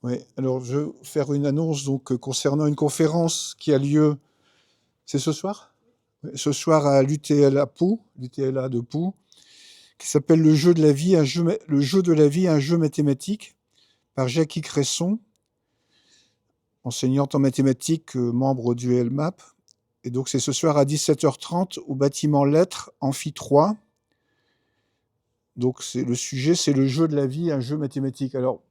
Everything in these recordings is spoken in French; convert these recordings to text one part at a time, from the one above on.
Oui, alors je vais faire une annonce donc concernant une conférence qui a lieu, c'est ce soir? Ouais, ce soir à l'UTLA Pau, l'UTLA de Pau, qui s'appelle Le jeu de la vie, le jeu de la vie, un jeu mathématique, par Jackie Cresson, enseignante en mathématiques, membre du LMAP. Et donc c'est ce soir à 17h30 au bâtiment Lettres, Amphi 3. Donc le sujet, c'est le jeu de la vie, un jeu mathématique. Alors,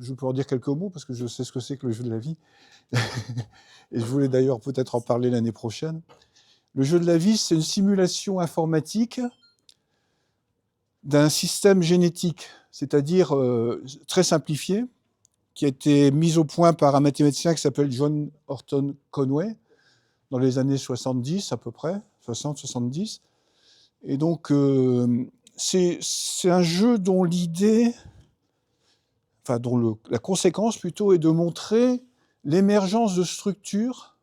je peux en dire quelques mots parce que je sais ce que c'est que le jeu de la vie. Et je voulais d'ailleurs peut-être en parler l'année prochaine. Le jeu de la vie, c'est une simulation informatique d'un système génétique, c'est-à-dire très simplifié, qui a été mis au point par un mathématicien qui s'appelle John Horton Conway dans les années 70 à peu près, 60-70. Et donc, c'est un jeu dont l'idée, enfin dont la conséquence plutôt, est de montrer l'émergence de structures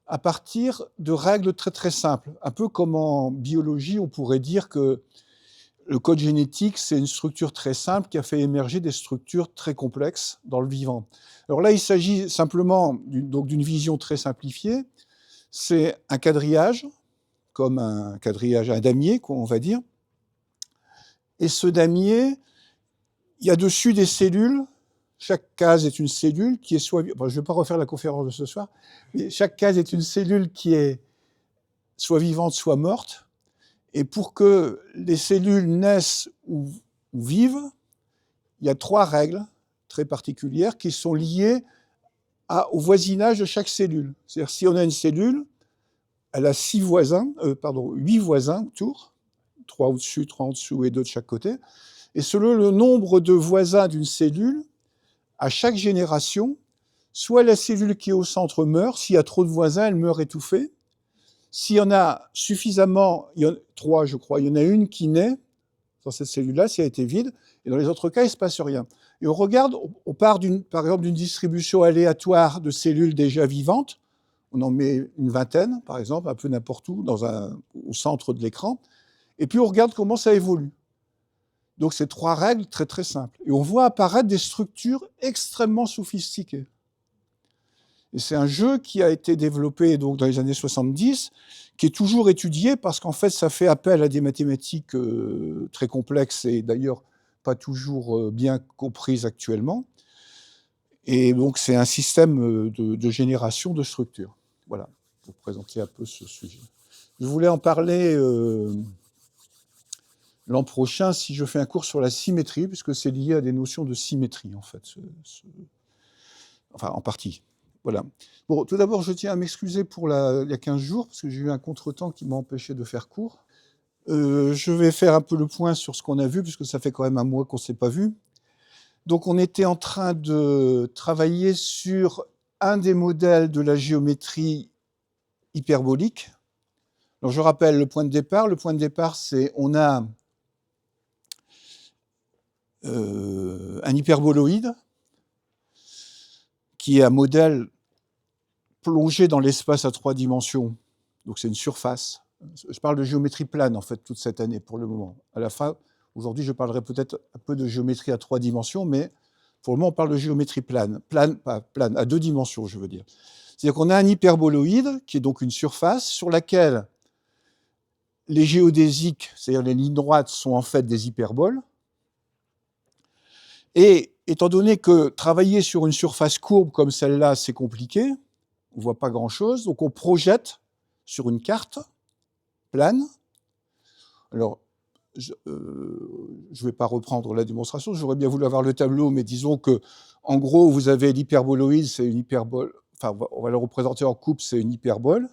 à partir de règles très très simples. Un peu comme en biologie, on pourrait dire que le code génétique, c'est une structure très simple qui a fait émerger des structures très complexes dans le vivant. Alors là, il s'agit simplement d'une vision très simplifiée. C'est un quadrillage, comme un quadrillage, un damier, on va dire. Et ce damier, il y a dessus des cellules. Chaque case est une cellule qui est soit... Bon, je ne vais pas refaire la conférence de ce soir, mais chaque case est une cellule qui est soit vivante, soit morte. Et pour que les cellules naissent ou vivent, il y a 3 règles très particulières qui sont liées au voisinage de chaque cellule. C'est-à-dire, si on a une cellule, elle a 8 voisins autour, 3 au-dessus, 3 en dessous et 2 de chaque côté. Et selon le nombre de voisins d'une cellule, à chaque génération, soit la cellule qui est au centre meurt, s'il y a trop de voisins, elle meurt étouffée. S'il y en a suffisamment, il y en a 3 je crois, il y en a une qui naît dans cette cellule-là, si elle a été vide, et dans les autres cas, il ne se passe rien. Et on regarde, on part par exemple d'une distribution aléatoire de cellules déjà vivantes, on en met une vingtaine, par exemple, un peu n'importe où, au centre de l'écran, et puis on regarde comment ça évolue. Donc c'est 3 règles très très simples. Et on voit apparaître des structures extrêmement sophistiquées. Et c'est un jeu qui a été développé donc dans les années 70, qui est toujours étudié parce qu'en fait, ça fait appel à des mathématiques très complexes et d'ailleurs pas toujours bien comprises actuellement. Et donc, c'est un système de génération de structures. Voilà, pour présenter un peu ce sujet. Je voulais en parler l'an prochain si je fais un cours sur la symétrie, puisque c'est lié à des notions de symétrie, en fait. Enfin, en partie. Voilà. Bon, tout d'abord, je tiens à m'excuser pour il y a 15 jours, parce que j'ai eu un contretemps qui m'a empêché de faire cours. Je vais faire un peu le point sur ce qu'on a vu, puisque ça fait quand même un mois qu'on ne s'est pas vu. Donc, on était en train de travailler sur un des modèles de la géométrie hyperbolique. Alors, je rappelle le point de départ. Le point de départ, c'est on a un hyperboloïde qui est un modèle plongé dans l'espace à 3 dimensions. Donc, c'est une surface. Je parle de géométrie plane, en fait, toute cette année, pour le moment. À la fin, aujourd'hui, je parlerai peut-être un peu de géométrie à 3 dimensions, mais pour le moment, on parle de géométrie plane. Pas plane, à 2 dimensions, je veux dire. C'est-à-dire qu'on a un hyperboloïde, qui est donc une surface, sur laquelle les géodésiques, c'est-à-dire les lignes droites, sont en fait des hyperboles. Et étant donné que travailler sur une surface courbe comme celle-là, c'est compliqué, on ne voit pas grand-chose, donc on projette sur une carte plane. Alors, je ne vais pas reprendre la démonstration, j'aurais bien voulu avoir le tableau, mais disons que, en gros, vous avez l'hyperboloïde, c'est une hyperbole, enfin, on va le représenter en coupe, c'est une hyperbole,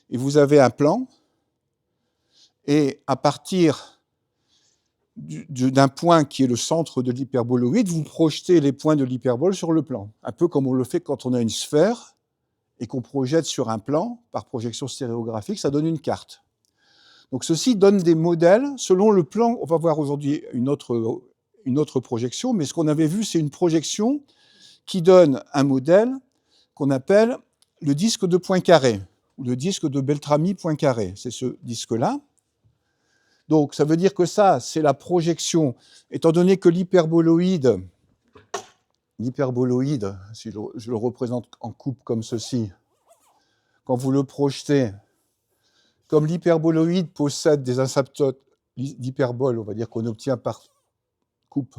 et vous avez un plan, et à partir d'un point qui est le centre de l'hyperboloïde, vous projetez les points de l'hyperbole sur le plan, un peu comme on le fait quand on a une sphère, et qu'on projette sur un plan, par projection stéréographique, ça donne une carte. Donc ceci donne des modèles selon le plan. On va voir aujourd'hui une autre projection, mais ce qu'on avait vu, c'est une projection qui donne un modèle qu'on appelle le disque de Poincaré, ou le disque de Beltrami-Poincaré. C'est ce disque-là. Donc ça veut dire que ça, c'est la projection, étant donné que l'hyperboloïde l'hyperboloïde, si je le représente en coupe comme ceci, quand vous le projetez, comme l'hyperboloïde possède des asymptotes, l'hyperbole, on va dire qu'on obtient par coupe,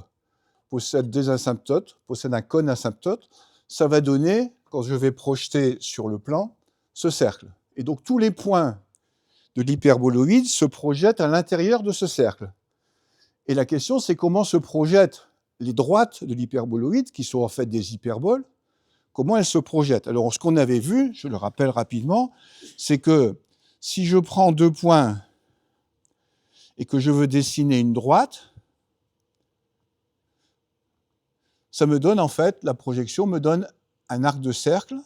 possède des asymptotes, possède un cône asymptote, ça va donner, quand je vais projeter sur le plan, ce cercle. Et donc tous les points de l'hyperboloïde se projettent à l'intérieur de ce cercle. Et la question, c'est comment se projettent les droites de l'hyperboloïde, qui sont en fait des hyperboles, comment elles se projettent. Alors, ce qu'on avait vu, je le rappelle rapidement, c'est que si je prends 2 points et que je veux dessiner une droite, ça me donne en fait, la projection me donne un arc de cercle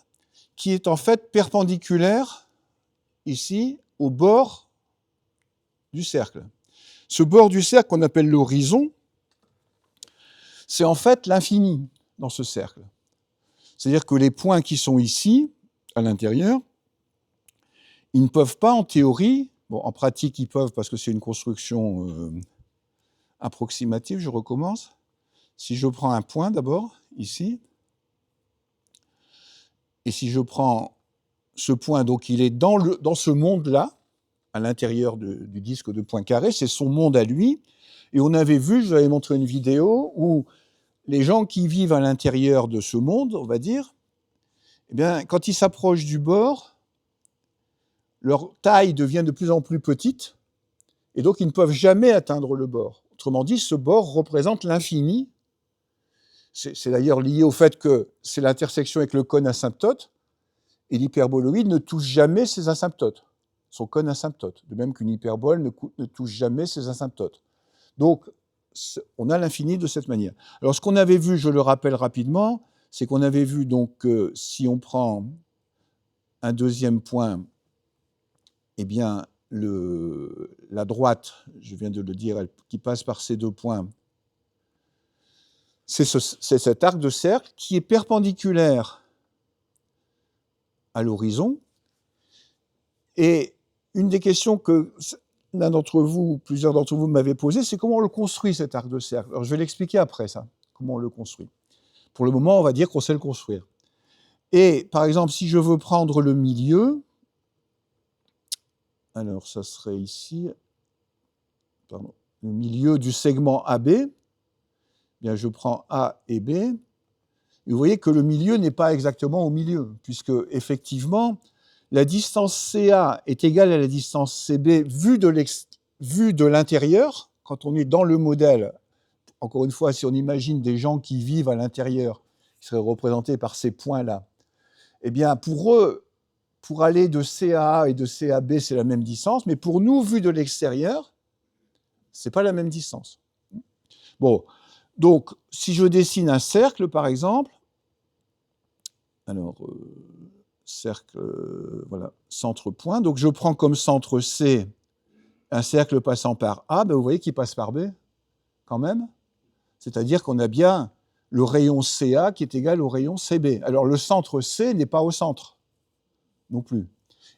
qui est en fait perpendiculaire, ici, au bord du cercle. Ce bord du cercle qu'on appelle l'horizon, c'est en fait l'infini dans ce cercle. C'est-à-dire que les points qui sont ici, à l'intérieur, ils ne peuvent pas, en théorie, bon, en pratique, ils peuvent parce que c'est une construction approximative, je recommence. Si je prends un point d'abord, ici, et si je prends ce point, donc il est dans ce monde-là, à l'intérieur du disque de points carrés, c'est son monde à lui, et on avait vu, je vous avais montré une vidéo, où les gens qui vivent à l'intérieur de ce monde, on va dire, eh bien, quand ils s'approchent du bord, leur taille devient de plus en plus petite, et donc ils ne peuvent jamais atteindre le bord. Autrement dit, ce bord représente l'infini. C'est d'ailleurs lié au fait que c'est l'intersection avec le cône asymptote, et l'hyperboloïde ne touche jamais ses asymptotes, son cône asymptote, de même qu'une hyperbole ne touche jamais ses asymptotes. Donc, on a l'infini de cette manière. Alors, ce qu'on avait vu, je le rappelle rapidement, c'est qu'on avait vu donc que si on prend un deuxième point, eh bien, la droite, je viens de le dire, qui passe par ces 2 points, c'est cet arc de cercle qui est perpendiculaire à l'horizon. Et une des questions que l'un d'entre vous, plusieurs d'entre vous m'avaient posées, c'est comment on le construit, cet arc de cercle. Alors, je vais l'expliquer après, ça, comment on le construit. Pour le moment, on va dire qu'on sait le construire. Et, par exemple, si je veux prendre le milieu, alors ça serait ici, pardon, le milieu du segment AB, eh bien, je prends A et B, et vous voyez que le milieu n'est pas exactement au milieu, puisque, effectivement, la distance CA est égale à la distance CB vue de l'intérieur, quand on est dans le modèle. Encore une fois, si on imagine des gens qui vivent à l'intérieur, qui seraient représentés par ces points-là, eh bien, pour eux, pour aller de CA et de CAB, c'est la même distance, mais pour nous, vu de l'extérieur, c'est pas la même distance. Bon, donc, si je dessine un cercle, par exemple, alors, cercle, voilà, centre-point, donc je prends comme centre C un cercle passant par A, ben vous voyez qu'il passe par B, quand même. C'est-à-dire qu'on a bien le rayon CA qui est égal au rayon CB. Alors, le centre C n'est pas au centre, non plus.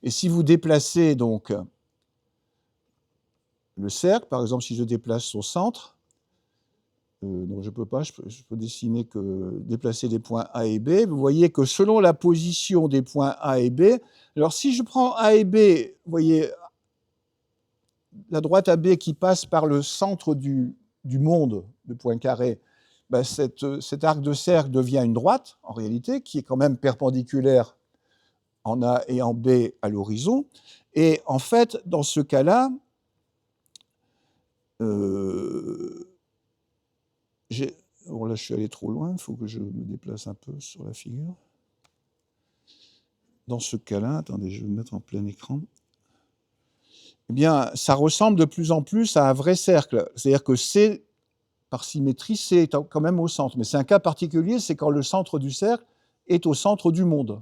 Et si vous déplacez donc le cercle, par exemple, si je déplace son centre, non, je peux pas, je peux dessiner que déplacer les points A et B. Vous voyez que selon la position des points A et B, alors si je prends A et B, vous voyez la droite AB qui passe par le centre du monde de points carrés, ben cet arc de cercle devient une droite, en réalité, qui est quand même perpendiculaire en A et en B à l'horizon. Et en fait, dans ce cas-là, bon, là, je suis allé trop loin, il faut que je me déplace un peu sur la figure. Dans ce cas-là, attendez, je vais me mettre en plein écran. Eh bien, ça ressemble de plus en plus à un vrai cercle. C'est-à-dire que C, par symétrie, C est quand même au centre. Mais c'est un cas particulier, c'est quand le centre du cercle est au centre du monde.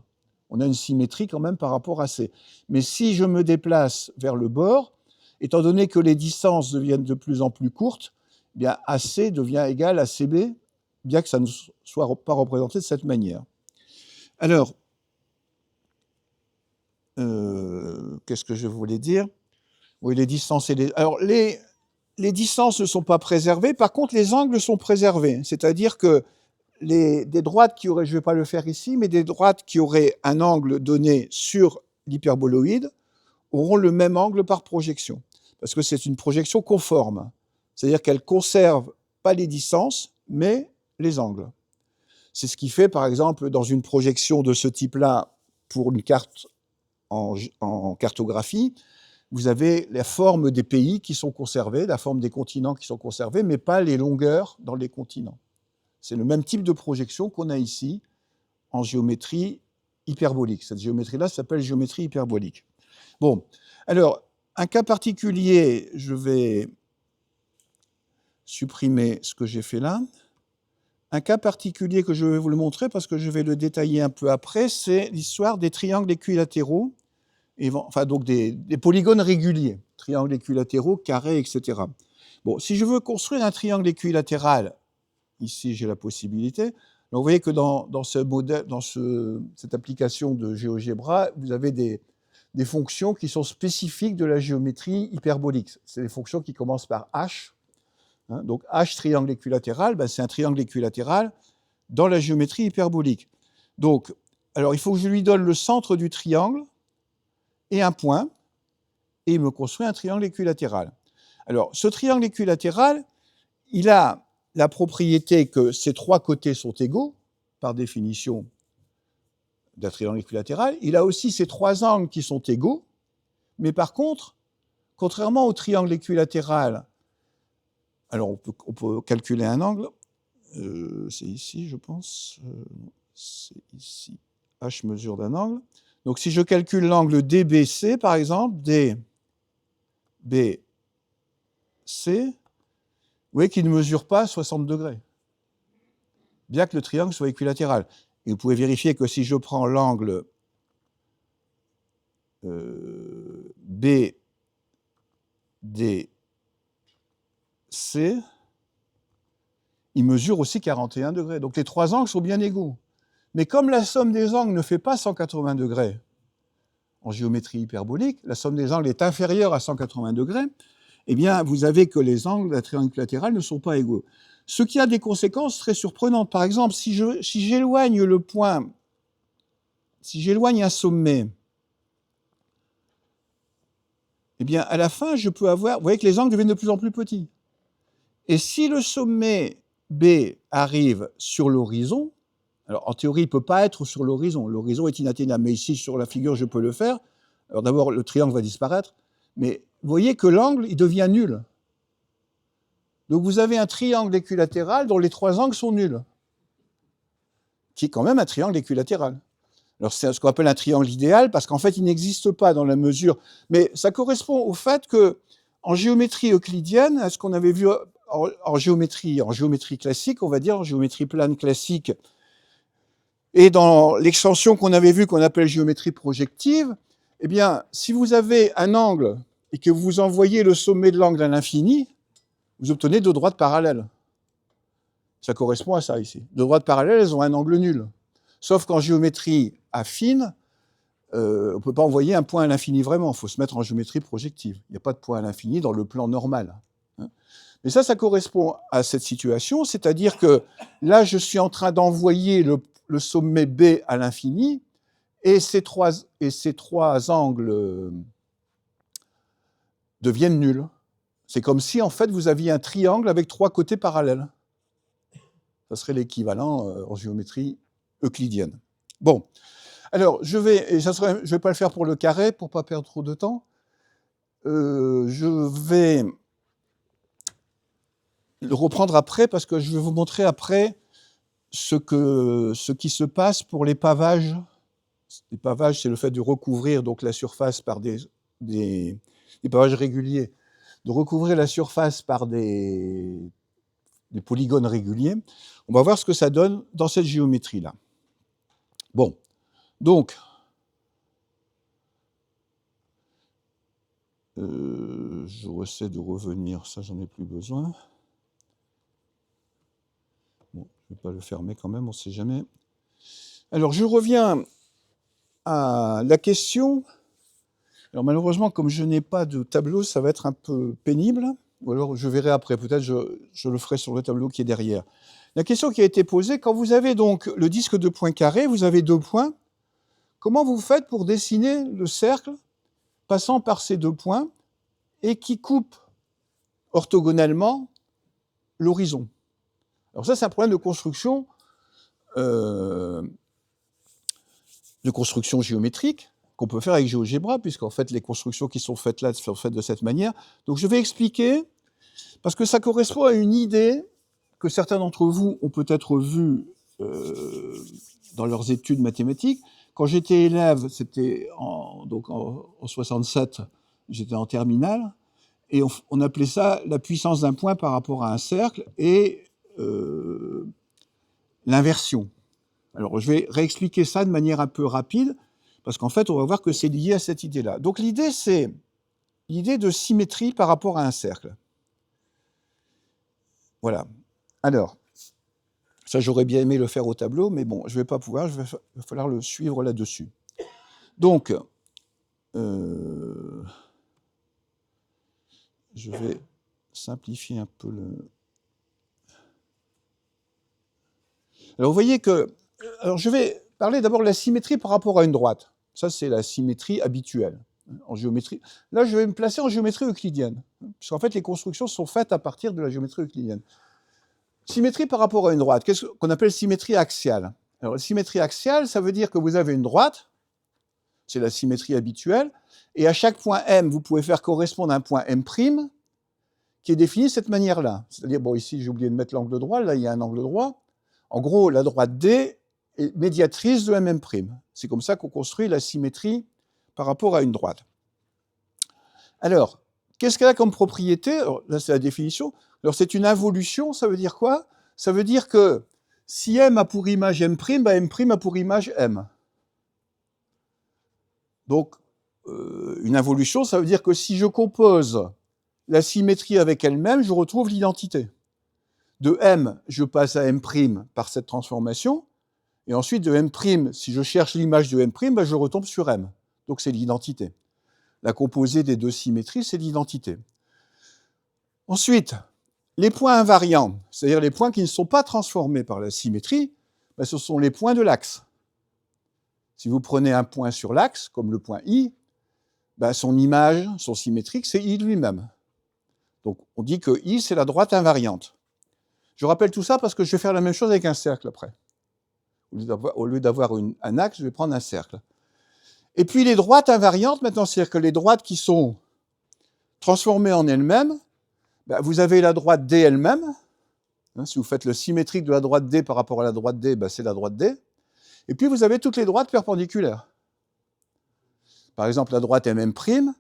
On a une symétrie quand même par rapport à C. Mais si je me déplace vers le bord, étant donné que les distances deviennent de plus en plus courtes, eh bien AC devient égal à CB, bien que ça ne soit pas représenté de cette manière. Alors, qu'est-ce que je voulais dire? Oui, les distances et alors, les distances ne sont pas préservées, par contre, les angles sont préservés. C'est-à-dire que des droites qui auraient, je ne vais pas le faire ici, mais des droites qui auraient un angle donné sur l'hyperboloïde auront le même angle par projection, parce que c'est une projection conforme, c'est-à-dire qu'elle ne conserve pas les distances, mais les angles. C'est ce qui fait, par exemple, dans une projection de ce type-là, pour une carte en cartographie, vous avez la forme des pays qui sont conservés, la forme des continents qui sont conservés, mais pas les longueurs dans les continents. C'est le même type de projection qu'on a ici en géométrie hyperbolique. Cette géométrie-là s'appelle géométrie hyperbolique. Bon, alors, un cas particulier, je vais supprimer ce que j'ai fait là. Un cas particulier que je vais vous le montrer, parce que je vais le détailler un peu après, c'est l'histoire des triangles équilatéraux, enfin donc des polygones réguliers, triangles équilatéraux, carrés, etc. Bon, si je veux construire un triangle équilatéral, ici j'ai la possibilité. Donc vous voyez que dans ce modèle, dans cette application de GeoGebra, vous avez des fonctions qui sont spécifiques de la géométrie hyperbolique. C'est des fonctions qui commencent par h. Hein, donc h triangle équilatéral, ben c'est un triangle équilatéral dans la géométrie hyperbolique. Donc, alors il faut que je lui donne le centre du triangle et un point, et il me construit un triangle équilatéral. Alors, ce triangle équilatéral, il a la propriété que ses trois côtés sont égaux, par définition d'un triangle équilatéral. Il a aussi ces trois angles qui sont égaux, mais par contre, contrairement au triangle équilatéral, alors on peut calculer un angle, c'est ici, je pense, c'est ici, h mesure d'un angle. Donc si je calcule l'angle DBC, par exemple, DBC, vous voyez qu'il ne mesure pas 60 degrés, bien que le triangle soit équilatéral. Et vous pouvez vérifier que si je prends l'angle BDC, il mesure aussi 41 degrés. Donc les trois angles sont bien égaux. Mais comme la somme des angles ne fait pas 180 degrés en géométrie hyperbolique, la somme des angles est inférieure à 180 degrés, eh bien, vous avez que les angles d'un triangle équilatéral ne sont pas égaux. Ce qui a des conséquences très surprenantes. Par exemple, si j'éloigne le point, si j'éloigne un sommet, eh bien, à la fin, je peux avoir... Vous voyez que les angles deviennent de plus en plus petits. Et si le sommet B arrive sur l'horizon, alors en théorie, il ne peut pas être sur l'horizon. L'horizon est inatteignable. Mais ici, sur la figure, je peux le faire. Alors d'abord, le triangle va disparaître. Mais vous voyez que l'angle, il devient nul. Donc vous avez un triangle équilatéral dont les trois angles sont nuls, qui est quand même un triangle équilatéral. Alors c'est ce qu'on appelle un triangle idéal, parce qu'en fait, il n'existe pas dans la mesure... Mais ça correspond au fait qu'en géométrie euclidienne, à ce qu'on avait vu en géométrie classique, on va dire, en géométrie plane classique, et dans l'extension qu'on avait vue, qu'on appelle géométrie projective, eh bien, si vous avez un angle et que vous envoyez le sommet de l'angle à l'infini, vous obtenez deux droites parallèles. Ça correspond à ça ici. Deux droites parallèles, elles ont un angle nul. Sauf qu'en géométrie affine, on ne peut pas envoyer un point à l'infini vraiment. Il faut se mettre en géométrie projective. Il n'y a pas de point à l'infini dans le plan normal. Mais ça correspond à cette situation, c'est-à-dire que là, je suis en train d'envoyer le sommet B à l'infini, et ces trois angles deviennent nuls. C'est comme si, en fait, vous aviez un triangle avec trois côtés parallèles. Ça serait l'équivalent en géométrie euclidienne. Bon, alors, je vais pas le faire pour le carré, pour ne pas perdre trop de temps. Je vais le reprendre après, parce que je vais vous montrer après ce qui se passe pour les pavages. Les pavages, c'est le fait de recouvrir donc la surface par des pavages réguliers, de recouvrir la surface par des polygones réguliers. On va voir ce que ça donne dans cette géométrie-là. Bon, donc, je essaie de revenir, ça j'en ai plus besoin. Bon, je ne vais pas le fermer quand même, on ne sait jamais. Alors, je reviens à la question. Alors, malheureusement, comme je n'ai pas de tableau, ça va être un peu pénible. Ou alors, je verrai après. Peut-être je le ferai sur le tableau qui est derrière. La question qui a été posée, quand vous avez donc le disque de Poincaré, vous avez 2 points, comment vous faites pour dessiner le cercle passant par ces 2 points et qui coupe orthogonalement l'horizon? Alors ça, c'est un problème de construction géométrique qu'on peut faire avec GeoGebra, puisqu'en fait, les constructions qui sont faites là sont faites de cette manière. Donc je vais expliquer, parce que ça correspond à une idée que certains d'entre vous ont peut-être vue dans leurs études mathématiques. Quand j'étais élève, c'était en 67, j'étais en terminale, et on appelait ça la puissance d'un point par rapport à un cercle et l'inversion. Alors, je vais réexpliquer ça de manière un peu rapide, parce qu'en fait, on va voir que c'est lié à cette idée-là. Donc, l'idée, c'est l'idée de symétrie par rapport à un cercle. Voilà. Alors, ça, j'aurais bien aimé le faire au tableau, mais bon, je ne vais pas pouvoir, il va falloir le suivre là-dessus. Donc, je vais simplifier un peu le... Alors, vous voyez que... Alors, je vais parler d'abord de la symétrie par rapport à une droite. Ça, c'est la symétrie habituelle en géométrie. Là, je vais me placer en géométrie euclidienne, puisqu'en fait, les constructions sont faites à partir de la géométrie euclidienne. Symétrie par rapport à une droite, qu'est-ce qu'on appelle symétrie axiale? Alors, la symétrie axiale, ça veut dire que vous avez une droite, c'est la symétrie habituelle, et à chaque point M, vous pouvez faire correspondre un point M', qui est défini de cette manière-là. C'est-à-dire, bon, ici, j'ai oublié de mettre l'angle droit, là, il y a un angle droit. En gros, la droite D est médiatrice de MM'. C'est comme ça qu'on construit la symétrie par rapport à une droite. Alors, qu'est-ce qu'elle a comme propriété? Alors, là, c'est la définition. Alors, c'est une involution, ça veut dire quoi? Ça veut dire que si M a pour image M', bah M' a pour image M. Donc, une involution, ça veut dire que si je compose la symétrie avec elle-même, je retrouve l'identité. De M, je passe à M' par cette transformation, et ensuite de M', si je cherche l'image de M', bah, je retombe sur M. Donc c'est l'identité. La composée des deux symétries, c'est l'identité. Ensuite, les points invariants, c'est-à-dire les points qui ne sont pas transformés par la symétrie, bah, ce sont les points de l'axe. Si vous prenez un point sur l'axe, comme le point I, bah, son image, son symétrique, c'est I lui-même. Donc on dit que I, c'est la droite invariante. Je rappelle tout ça parce que je vais faire la même chose avec un cercle après. Au lieu d'avoir un axe, je vais prendre un cercle. Et puis les droites invariantes, maintenant, c'est-à-dire que les droites qui sont transformées en elles-mêmes, ben, vous avez la droite D elle-même. Hein, si vous faites le symétrique de la droite D par rapport à la droite D, ben, c'est la droite D. Et puis vous avez toutes les droites perpendiculaires. Par exemple, la droite MM'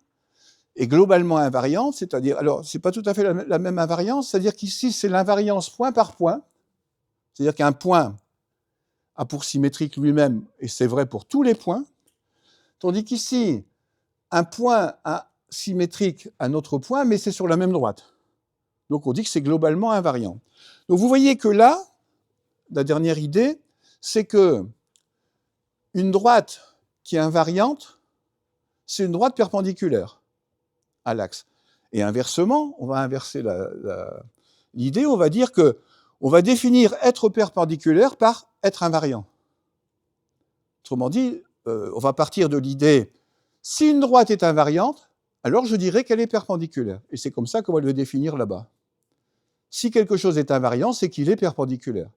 est globalement invariante, c'est-à-dire, alors, c'est pas tout à fait la même invariance, c'est-à-dire qu'ici, c'est l'invariance point par point. C'est-à-dire qu'un point a pour symétrique lui-même, et c'est vrai pour tous les points, tandis qu'ici, un point a symétrique à un autre point, mais c'est sur la même droite. Donc on dit que c'est globalement invariant. Donc vous voyez que là, la dernière idée, c'est que une droite qui est invariante, c'est une droite perpendiculaire à l'axe. Et inversement, on va inverser l'idée, on va dire que on va définir être perpendiculaire par être invariant. Autrement dit, on va partir de l'idée, si une droite est invariante, alors je dirais qu'elle est perpendiculaire. Et c'est comme ça qu'on va le définir là-bas. Si quelque chose est invariant, c'est qu'il est perpendiculaire.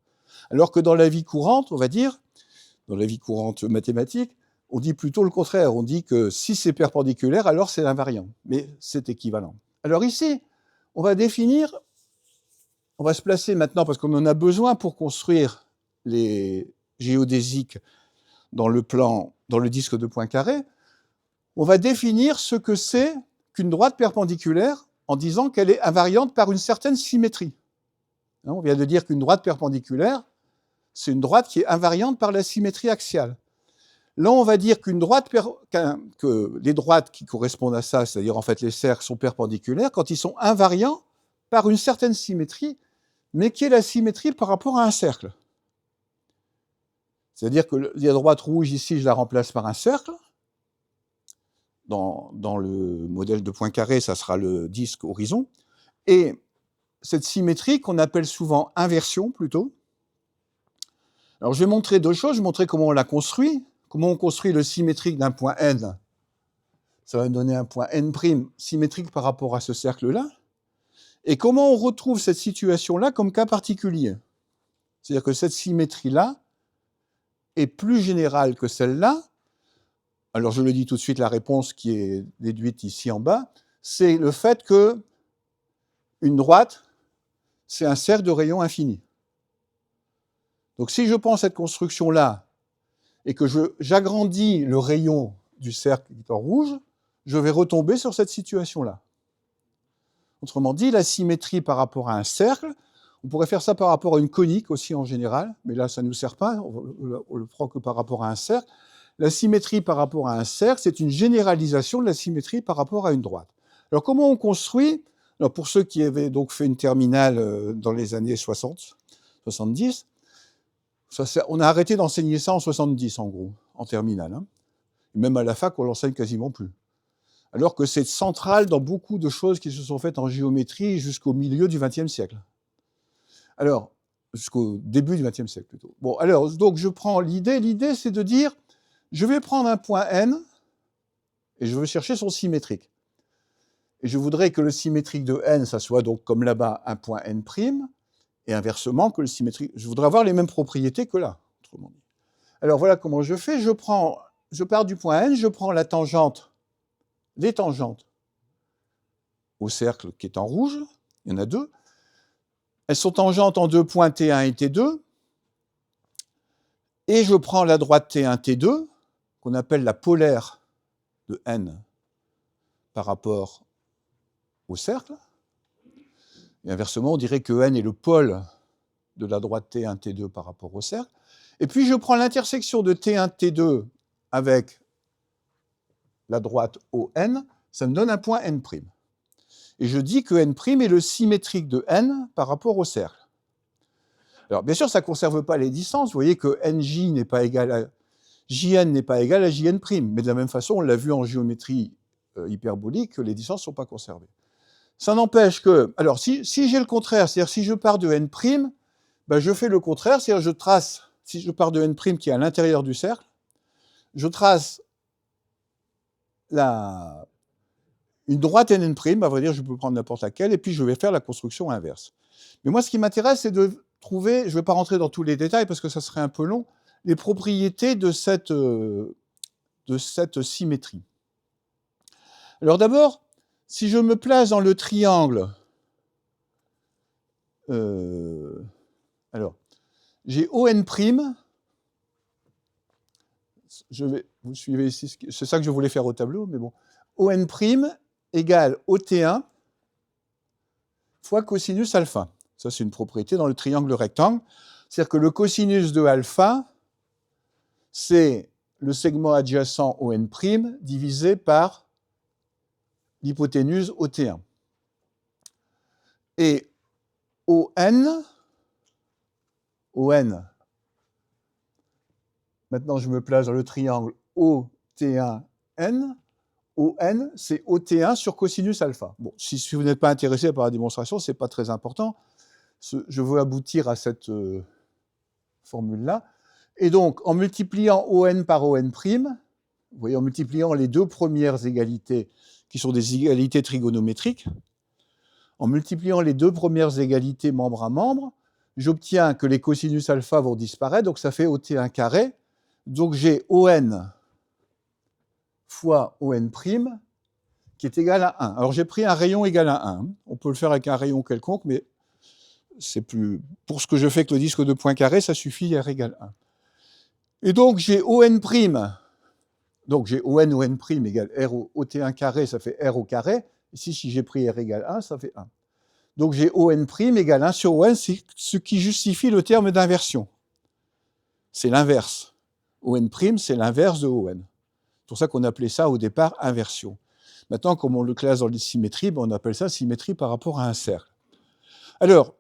Alors que dans la vie courante, on va dire, dans la vie courante mathématique, on dit plutôt le contraire. On dit que si c'est perpendiculaire, alors c'est invariant. Mais c'est équivalent. Alors ici, on va définir, on va se placer maintenant, parce qu'on en a besoin pour construire les géodésiques dans le plan, dans le disque de Poincaré, on va définir ce que c'est qu'une droite perpendiculaire en disant qu'elle est invariante par une certaine symétrie. On vient de dire qu'une droite perpendiculaire, c'est une droite qui est invariante par la symétrie axiale. Là, on va dire qu'une droite, que les droites qui correspondent à ça, c'est-à-dire en fait les cercles sont perpendiculaires quand ils sont invariants par une certaine symétrie, mais qui est la symétrie par rapport à un cercle. C'est-à-dire que la droite rouge, ici, je la remplace par un cercle. Dans le modèle de Poincaré, ça sera le disque horizon. Et cette symétrie, qu'on appelle souvent inversion plutôt, Alors, je vais montrer deux choses. Je vais montrer comment on l'a construit, comment on construit le symétrique d'un point n. Ça va me donner un point n' symétrique par rapport à ce cercle-là. Et comment on retrouve cette situation-là comme cas particulier. C'est-à-dire que cette symétrie-là est plus générale que celle-là. Alors, je le dis tout de suite, la réponse qui est déduite ici en bas, c'est le fait que une droite, c'est un cercle de rayon infini. Donc, si je prends cette construction-là et que j'agrandis le rayon du cercle qui est en rouge, je vais retomber sur cette situation-là. Autrement dit, la symétrie par rapport à un cercle, on pourrait faire ça par rapport à une conique aussi en général, mais là, ça ne nous sert pas, on le prend que par rapport à un cercle. La symétrie par rapport à un cercle, c'est une généralisation de la symétrie par rapport à une droite. Alors, comment on construit? Alors, pour ceux qui avaient donc fait une terminale dans les années 60, 70, on a arrêté d'enseigner ça en 70, en gros, en terminale. Hein. Même à la fac, on l'enseigne quasiment plus. Alors que c'est central dans beaucoup de choses qui se sont faites en géométrie jusqu'au milieu du XXe siècle. Alors, jusqu'au début du XXe siècle plutôt. Bon, alors, donc je prends l'idée. L'idée, c'est de dire, je vais prendre un point n et je veux chercher son symétrique. Et je voudrais que le symétrique de n, ça soit donc comme là-bas un point n', et inversement que le symétrique. Je voudrais avoir les mêmes propriétés que là, autrement dit. Alors voilà comment je fais. Je pars du point n, je prends la tangente, les tangentes au cercle qui est en rouge. Il y en a deux. Elles sont tangentes en deux points T1 et T2. Et je prends la droite T1, T2, qu'on appelle la polaire de n par rapport au cercle. Et inversement, on dirait que n est le pôle de la droite T1, T2 par rapport au cercle. Et puis, je prends l'intersection de T1, T2 avec la droite ON, ça me donne un point n'. Et je dis que n' est le symétrique de n par rapport au cercle. Alors, bien sûr, ça ne conserve pas les distances. Vous voyez que NJ n'est pas égal à Jn n'est pas égal à Jn'. Mais de la même façon, on l'a vu en géométrie hyperbolique, que les distances ne sont pas conservées. Ça n'empêche que, alors si j'ai le contraire, c'est-à-dire si je pars de n', ben je fais le contraire, c'est-à-dire je trace, si je pars de n' qui est à l'intérieur du cercle, je trace une droite n', à vrai dire, je peux prendre n'importe laquelle, et puis je vais faire la construction inverse. Mais moi, ce qui m'intéresse, c'est de trouver, je ne vais pas rentrer dans tous les détails parce que ça serait un peu long, les propriétés de cette symétrie. Alors d'abord, si je me place dans le triangle, alors, j'ai ON', vous suivez ici, c'est ça que je voulais faire au tableau, mais bon, ON' égale OT1 fois cosinus alpha. Ça, c'est une propriété dans le triangle rectangle. C'est-à-dire que le cosinus de alpha, c'est le segment adjacent ON' divisé par l'hypoténuse OT1. Et ON, maintenant je me place dans le triangle OT1N, ON, c'est OT1 sur cosinus alpha. Bon, si vous n'êtes pas intéressé par la démonstration, ce n'est pas très important. Je veux aboutir à cette formule-là. Et donc, en multipliant ON par ON', vous voyez, en multipliant les deux premières égalités, qui sont des égalités trigonométriques, en multipliant les deux premières égalités membre à membre, j'obtiens que les cosinus alpha vont disparaître, donc ça fait OT1 carré. Donc j'ai ON fois ON' qui est égal à 1. Alors j'ai pris un rayon égal à 1. On peut le faire avec un rayon quelconque, mais c'est plus. Pour ce que je fais avec le disque de points carrés, ça suffit, R égale 1. Et donc j'ai ON', donc j'ai ON égale R au OT1 carré, ça fait R au carré. Ici, si j'ai pris R égale 1, ça fait 1. Donc j'ai ON' égale 1 sur ON, c'est ce qui justifie le terme d'inversion. C'est l'inverse. ON', c'est l'inverse de ON. C'est pour ça qu'on appelait ça au départ inversion. Maintenant, comme on le classe dans les symétries, on appelle ça symétrie par rapport à un cercle. Alors,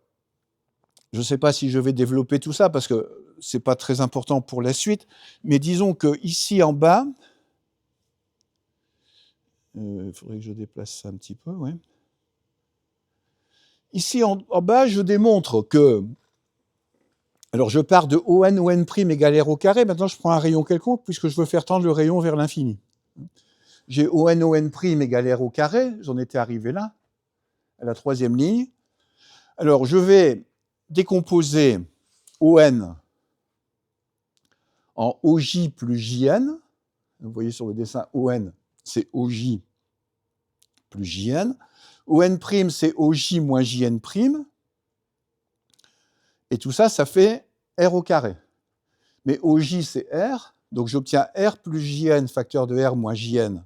je ne sais pas si je vais développer tout ça parce que ce n'est pas très important pour la suite, mais disons qu'ici en bas, il faudrait que je déplace ça un petit peu, ouais. Ici en bas, je démontre que Alors, je pars de ON égale R au carré. Maintenant, je prends un rayon quelconque puisque je veux faire tendre le rayon vers l'infini. J'ai ON égale R au carré. J'en étais arrivé là, à la troisième ligne. Alors, je vais décomposer ON en OJ plus JN. Vous voyez sur le dessin, ON, c'est OJ plus JN. ON', c'est OJ moins JN'. Et tout ça, ça fait R au carré. Mais OJ, c'est R. Donc, j'obtiens R plus JN, facteur de R moins JN'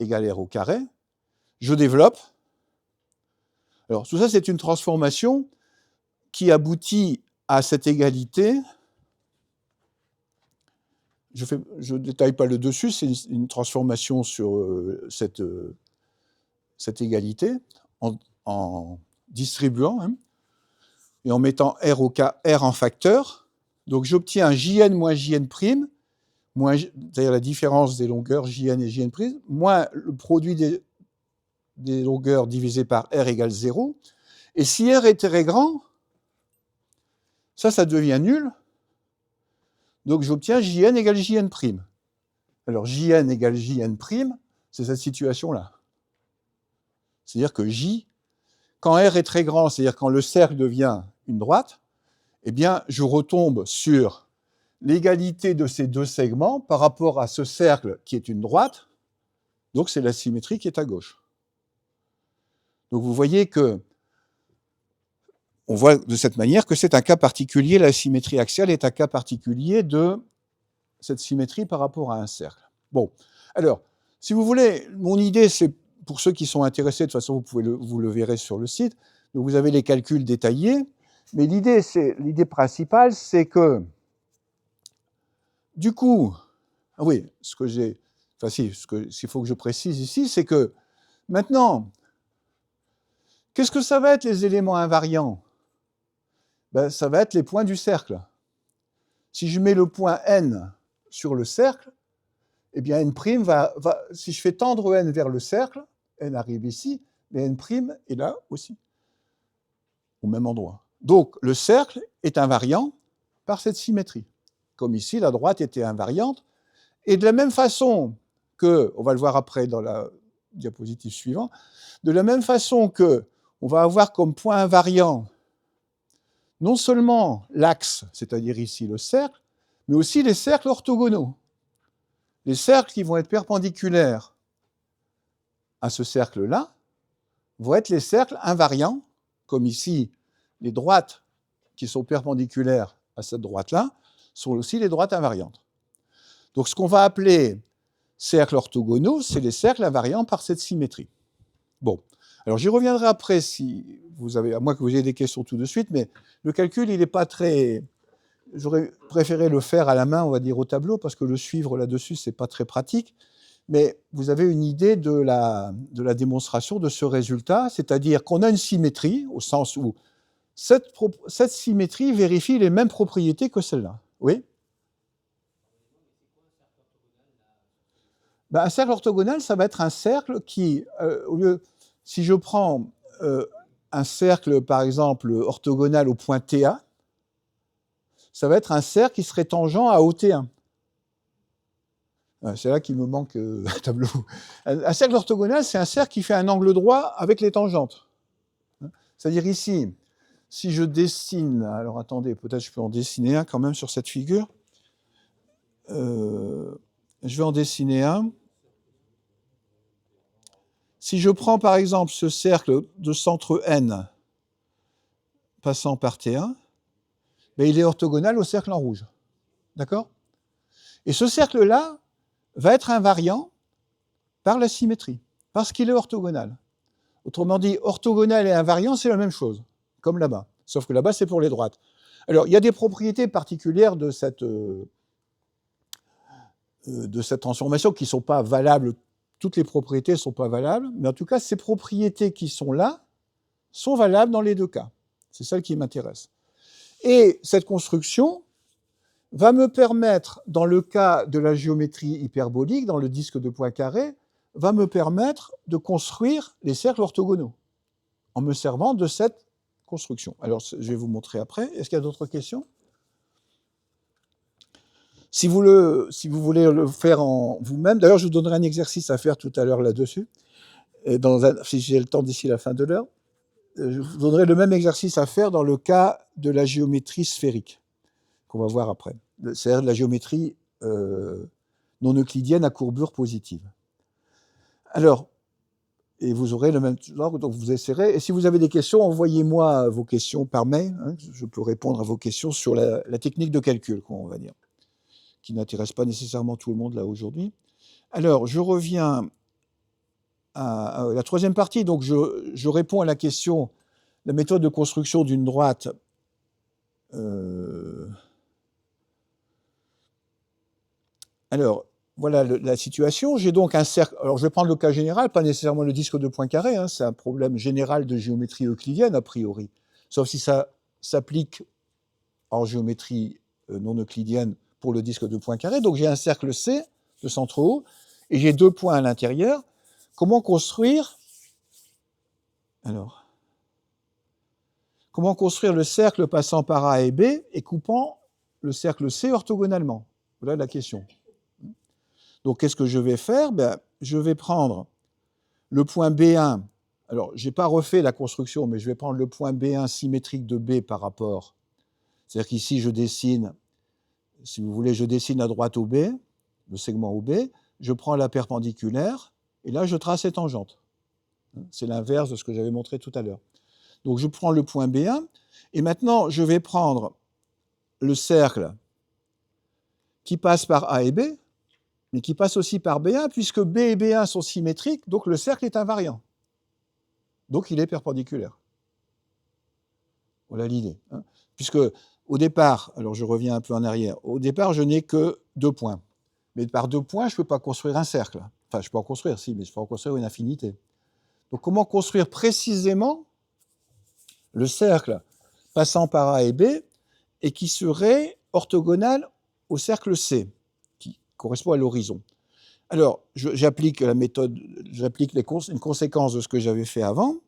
égale R au carré. Je développe. Alors, tout ça, c'est une transformation qui aboutit à cette égalité. Je ne détaille pas le dessus, c'est une transformation sur cette égalité en distribuant et en mettant R en facteur. Donc j'obtiens un JN moins JN', c'est-à-dire la différence des longueurs JN et JN', moins le produit des longueurs divisé par R égale 0. Et si R est très grand, ça devient nul. Donc j'obtiens JN égale JN'. Alors JN égale JN', c'est cette situation-là. C'est-à-dire que J, quand R est très grand, c'est-à-dire quand le cercle devient une droite, eh bien, je retombe sur l'égalité de ces deux segments par rapport à ce cercle qui est une droite. Donc c'est la symétrie qui est à gauche. Donc vous voyez que on voit de cette manière que c'est un cas particulier, la symétrie axiale est un cas particulier de cette symétrie par rapport à un cercle. Bon, alors, si vous voulez, mon idée, c'est, pour ceux qui sont intéressés, de toute façon, vous le verrez sur le site, donc vous avez les calculs détaillés, mais l'idée principale, c'est que, du coup, oui, s'il faut que je précise ici, c'est que, maintenant, qu'est-ce que ça va être les éléments invariants? Ben, ça va être les points du cercle. Si je mets le point N sur le cercle, eh bien N' si je fais tendre N vers le cercle, N arrive ici, mais N' est là aussi, au même endroit. Donc le cercle est invariant par cette symétrie. Comme ici, la droite était invariante. Et de la même façon que, on va le voir après dans la diapositive suivante, de la même façon que on va avoir comme point invariant non seulement l'axe, c'est-à-dire ici le cercle, mais aussi les cercles orthogonaux. Les cercles qui vont être perpendiculaires à ce cercle-là vont être les cercles invariants, comme ici, les droites qui sont perpendiculaires à cette droite-là sont aussi les droites invariantes. Donc ce qu'on va appeler cercles orthogonaux, c'est les cercles invariants par cette symétrie. Bon, alors j'y reviendrai après si vous avez, à moins que vous ayez des questions tout de suite, mais le calcul, il n'est pas très... J'aurais préféré le faire à la main, on va dire, au tableau, parce que le suivre là-dessus, c'est pas très pratique. Mais vous avez une idée de la démonstration de ce résultat, c'est-à-dire qu'on a une symétrie, au sens où cette symétrie vérifie les mêmes propriétés que celle-là. Oui? Ben, un cercle orthogonal, ça va être un cercle qui, si je prends un cercle, par exemple, orthogonal au point TA, ça va être un cercle qui serait tangent à OT1. C'est là qu'il me manque un tableau. Un cercle orthogonal, c'est un cercle qui fait un angle droit avec les tangentes. C'est-à-dire ici, si je dessine... Alors attendez, peut-être je peux en dessiner un quand même sur cette figure. Je vais en dessiner un. Si je prends par exemple ce cercle de centre N passant par T1, ben, il est orthogonal au cercle en rouge. D'accord? Et ce cercle-là va être invariant par la symétrie, parce qu'il est orthogonal. Autrement dit, orthogonal et invariant, c'est la même chose, comme là-bas. Sauf que là-bas, c'est pour les droites. Alors, il y a des propriétés particulières de cette transformation qui ne sont pas valables. Toutes les propriétés ne sont pas valables, mais en tout cas, ces propriétés qui sont là sont valables dans les deux cas. C'est celle qui m'intéresse. Et cette construction va me permettre, dans le cas de la géométrie hyperbolique, dans le disque de Poincaré, va me permettre de construire les cercles orthogonaux, en me servant de cette construction. Alors, je vais vous montrer après. Est-ce qu'il y a d'autres questions? Si vous voulez le faire en vous-même, d'ailleurs, je vous donnerai un exercice à faire tout à l'heure là-dessus, si j'ai le temps d'ici la fin de l'heure. Je vous donnerai le même exercice à faire dans le cas de la géométrie sphérique, qu'on va voir après. C'est-à-dire de la géométrie non euclidienne à courbure positive. Alors, et vous aurez le même genre, donc vous essaierez. Et si vous avez des questions, envoyez-moi vos questions par mail. Hein, je peux répondre à vos questions sur la technique de calcul, on va dire, qui n'intéresse pas nécessairement tout le monde là aujourd'hui. Alors, je reviens à la troisième partie. Donc, je réponds à la question, la méthode de construction d'une droite. Alors, voilà la situation. J'ai donc un cercle. Alors, je vais prendre le cas général, pas nécessairement le disque de Poincaré. Hein, c'est un problème général de géométrie euclidienne, a priori. Sauf si ça s'applique en géométrie non euclidienne pour le disque de Poincaré. Donc, j'ai un cercle C de centre O et j'ai 2 points à l'intérieur. Comment construire le cercle passant par A et B et coupant le cercle C orthogonalement? Voilà la question. Donc, qu'est-ce que je vais faire? Je vais prendre le point B1. Alors, je n'ai pas refait la construction, mais je vais prendre le point B1 symétrique de B par rapport. C'est-à-dire qu'ici, je dessine, si vous voulez, je dessine la droite OB, le segment OB, je prends la perpendiculaire, et là, je trace les tangentes. C'est l'inverse de ce que j'avais montré tout à l'heure. Donc, je prends le point B1, et maintenant, je vais prendre le cercle qui passe par A et B, mais qui passe aussi par B1, puisque B et B1 sont symétriques, donc le cercle est invariant. Donc il est perpendiculaire. Voilà l'idée. Hein. Puisque au départ, alors je reviens un peu en arrière, au départ je n'ai que 2 points. Mais par 2 points, je ne peux pas construire un cercle. Enfin, je peux en construire, si, mais je peux en construire une infinité. Donc comment construire précisément le cercle passant par A et B et qui serait orthogonal au cercle C, qui correspond à l'horizon? Alors, j'applique la méthode, une conséquence de ce que j'avais fait avant.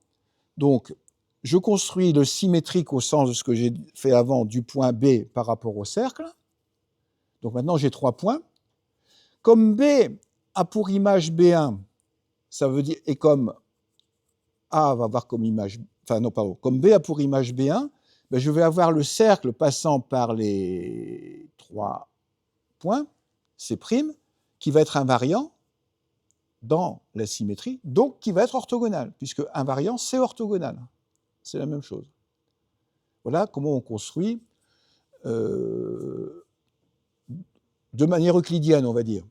Donc, je construis le symétrique au sens de ce que j'ai fait avant du point B par rapport au cercle. Donc maintenant, j'ai 3 points. Comme B a pour image B1, ça veut dire, et comme A va avoir comme image, enfin non, pardon, comme B a pour image B1, je vais avoir le cercle passant par les 3 points, C', qui va être invariant dans la symétrie, donc qui va être orthogonal, puisque invariant, c'est orthogonal. C'est la même chose. Voilà comment on construit de manière euclidienne, on va dire.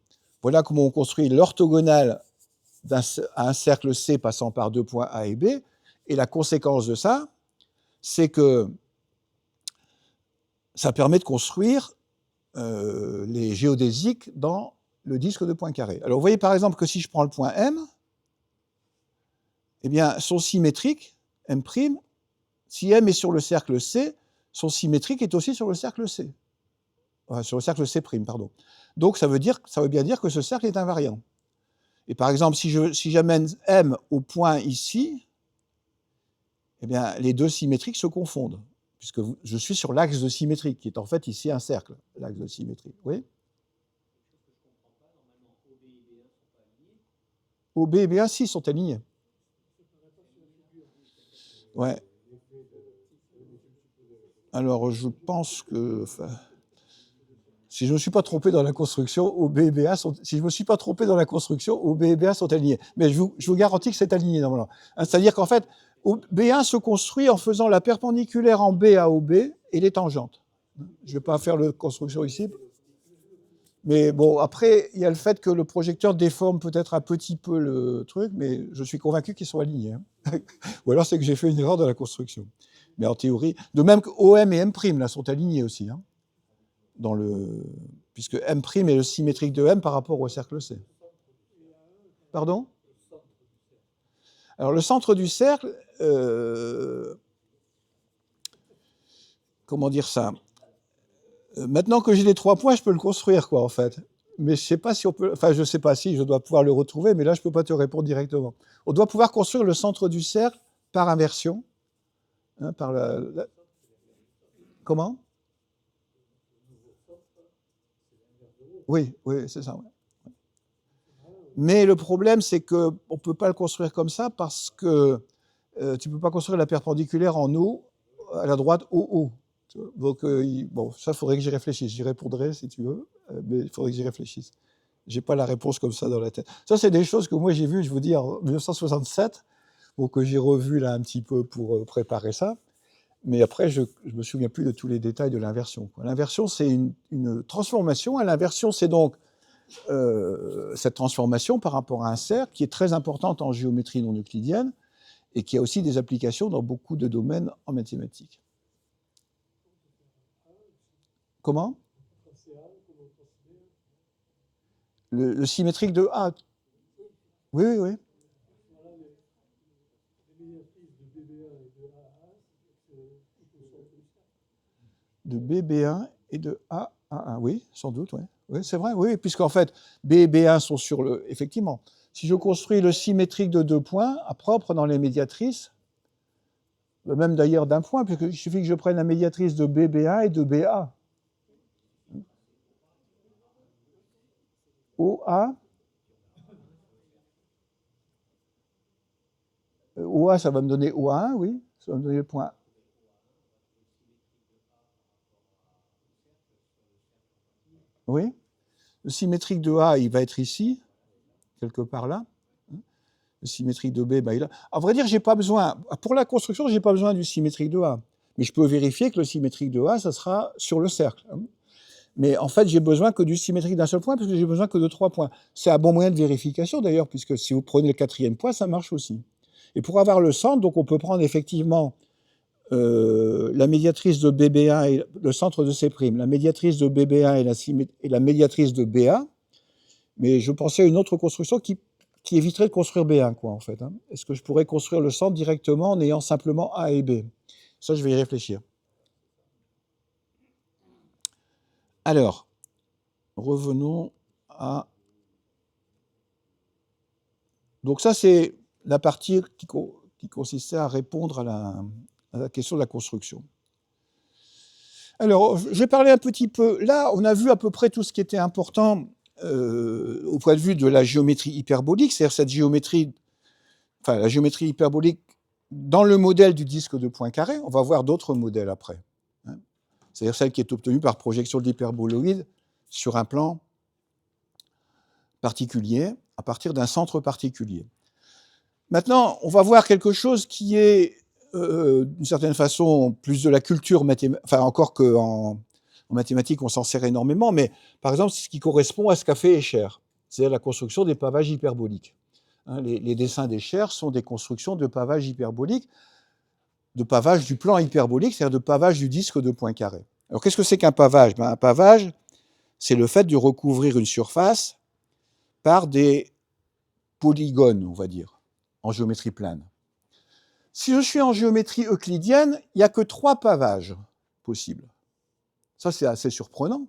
Voilà comment on construit l'orthogonal à un cercle C passant par 2 points A et B, et la conséquence de ça, c'est que ça permet de construire les géodésiques dans le disque de Poincaré. Alors, vous voyez par exemple que si je prends le point M, eh bien, son symétrique, M', si M est sur le cercle C, son symétrique est aussi sur le cercle C. Enfin, sur le cercle C', pardon. Donc, ça veut bien dire que ce cercle est invariant. Et par exemple, si j'amène M au point ici, eh bien, les deux symétriques se confondent, puisque je suis sur l'axe de symétrie, qui est en fait ici un cercle, l'axe de symétrie. Oui ? OB et BA, si, sont alignés. Ouais. Alors, je pense que... Enfin, si je ne me suis pas trompé dans la construction, OB et BA sont... Si je ne me suis pas trompé dans la construction, OB et BA sont alignés. Mais je vous garantis que c'est aligné normalement. C'est-à-dire qu'en fait, B1 se construit en faisant la perpendiculaire en B à OB et les tangentes. Je ne vais pas faire la construction ici. Mais bon, après, il y a le fait que le projecteur déforme peut-être un petit peu le truc, mais je suis convaincu qu'ils sont alignés. Hein. Ou alors c'est que j'ai fait une erreur dans la construction. Mais en théorie, de même que OM et M' là, sont alignés aussi. Hein, puisque M' est le symétrique de M par rapport au cercle C. Pardon ? Alors le centre du cercle, comment dire ça ? Maintenant que j'ai les 3 points, je peux le construire, quoi, en fait. Mais je sais pas si on peut... Enfin, je sais pas si, je dois pouvoir le retrouver, mais là, je ne peux pas te répondre directement. On doit pouvoir construire le centre du cercle par inversion. hein, par Comment? Oui, oui, c'est ça. Ouais. Mais le problème, c'est qu'on ne peut pas le construire comme ça parce que tu ne peux pas construire la perpendiculaire en haut, à la droite, au haut. Donc, bon, ça, il faudrait que j'y réfléchisse. J'y répondrai si tu veux, mais il faudrait que j'y réfléchisse. J'ai pas la réponse comme ça dans la tête. Ça, c'est des choses que moi j'ai vues, je vous dis, en 1967, ou que j'ai revues là un petit peu pour préparer ça. Mais après, je ne me souviens plus de tous les détails de l'inversion. L'inversion, c'est une transformation. Et l'inversion, c'est donc cette transformation par rapport à un cercle qui est très importante en géométrie non euclidienne et qui a aussi des applications dans beaucoup de domaines en mathématiques. Comment? Le symétrique de A. Oui, oui, oui. De BB1 et de A1. Oui, sans doute, oui. Oui, c'est vrai, oui, puisqu'en fait, B et B1 sont sur le... Effectivement, si je construis le symétrique de 2 points, à propre dans les médiatrices, même d'ailleurs d'un point, puisqu'il suffit que je prenne la médiatrice de BB1 et de BA. OA, OA, ça va me donner OA1, oui, ça va me donner le point. Oui, le symétrique de A, il va être ici, quelque part là. Le symétrique de B, ben, il a... À vrai dire, j'ai pas besoin, pour la construction, j'ai pas besoin du symétrique de A. Mais je peux vérifier que le symétrique de A, ça sera sur le cercle. Mais en fait, j'ai besoin que du symétrique d'un seul point, parce que j'ai besoin que de 3 points. C'est un bon moyen de vérification, d'ailleurs, puisque si vous prenez le 4e point, ça marche aussi. Et pour avoir le centre, donc on peut prendre effectivement la médiatrice de BB1 et le centre de C', la médiatrice de BB1 et la médiatrice de BA, mais je pensais à une autre construction qui éviterait de construire B1, quoi, en fait. Hein. Est-ce que je pourrais construire le centre directement en ayant simplement A et B? Ça, je vais y réfléchir. Alors, revenons à... Donc ça, c'est la partie qui consistait à répondre à la question de la construction. Alors, je vais parler un petit peu... Là, on a vu à peu près tout ce qui était important au point de vue de la géométrie hyperbolique, c'est-à-dire cette géométrie, enfin la géométrie hyperbolique dans le modèle du disque de points carrés. On va voir d'autres modèles après. Hein. C'est-à-dire celle qui est obtenue par projection de l'hyperboloïde sur un plan particulier, à partir d'un centre particulier. Maintenant, on va voir quelque chose qui est, d'une certaine façon, plus de la culture mathématique, enfin encore qu'en mathématiques, on s'en sert énormément, mais par exemple, c'est ce qui correspond à ce qu'a fait Escher, c'est-à-dire la construction des pavages hyperboliques. Hein, les dessins d'Escher sont des constructions de pavages hyperboliques, de pavages du plan hyperbolique, c'est-à-dire de pavages du disque de points carrés. Alors, qu'est-ce que c'est qu'un pavage? Un pavage, c'est le fait de recouvrir une surface par des polygones, on va dire, en géométrie plane. Si je suis en géométrie euclidienne, il n'y a que 3 pavages possibles. Ça, c'est assez surprenant.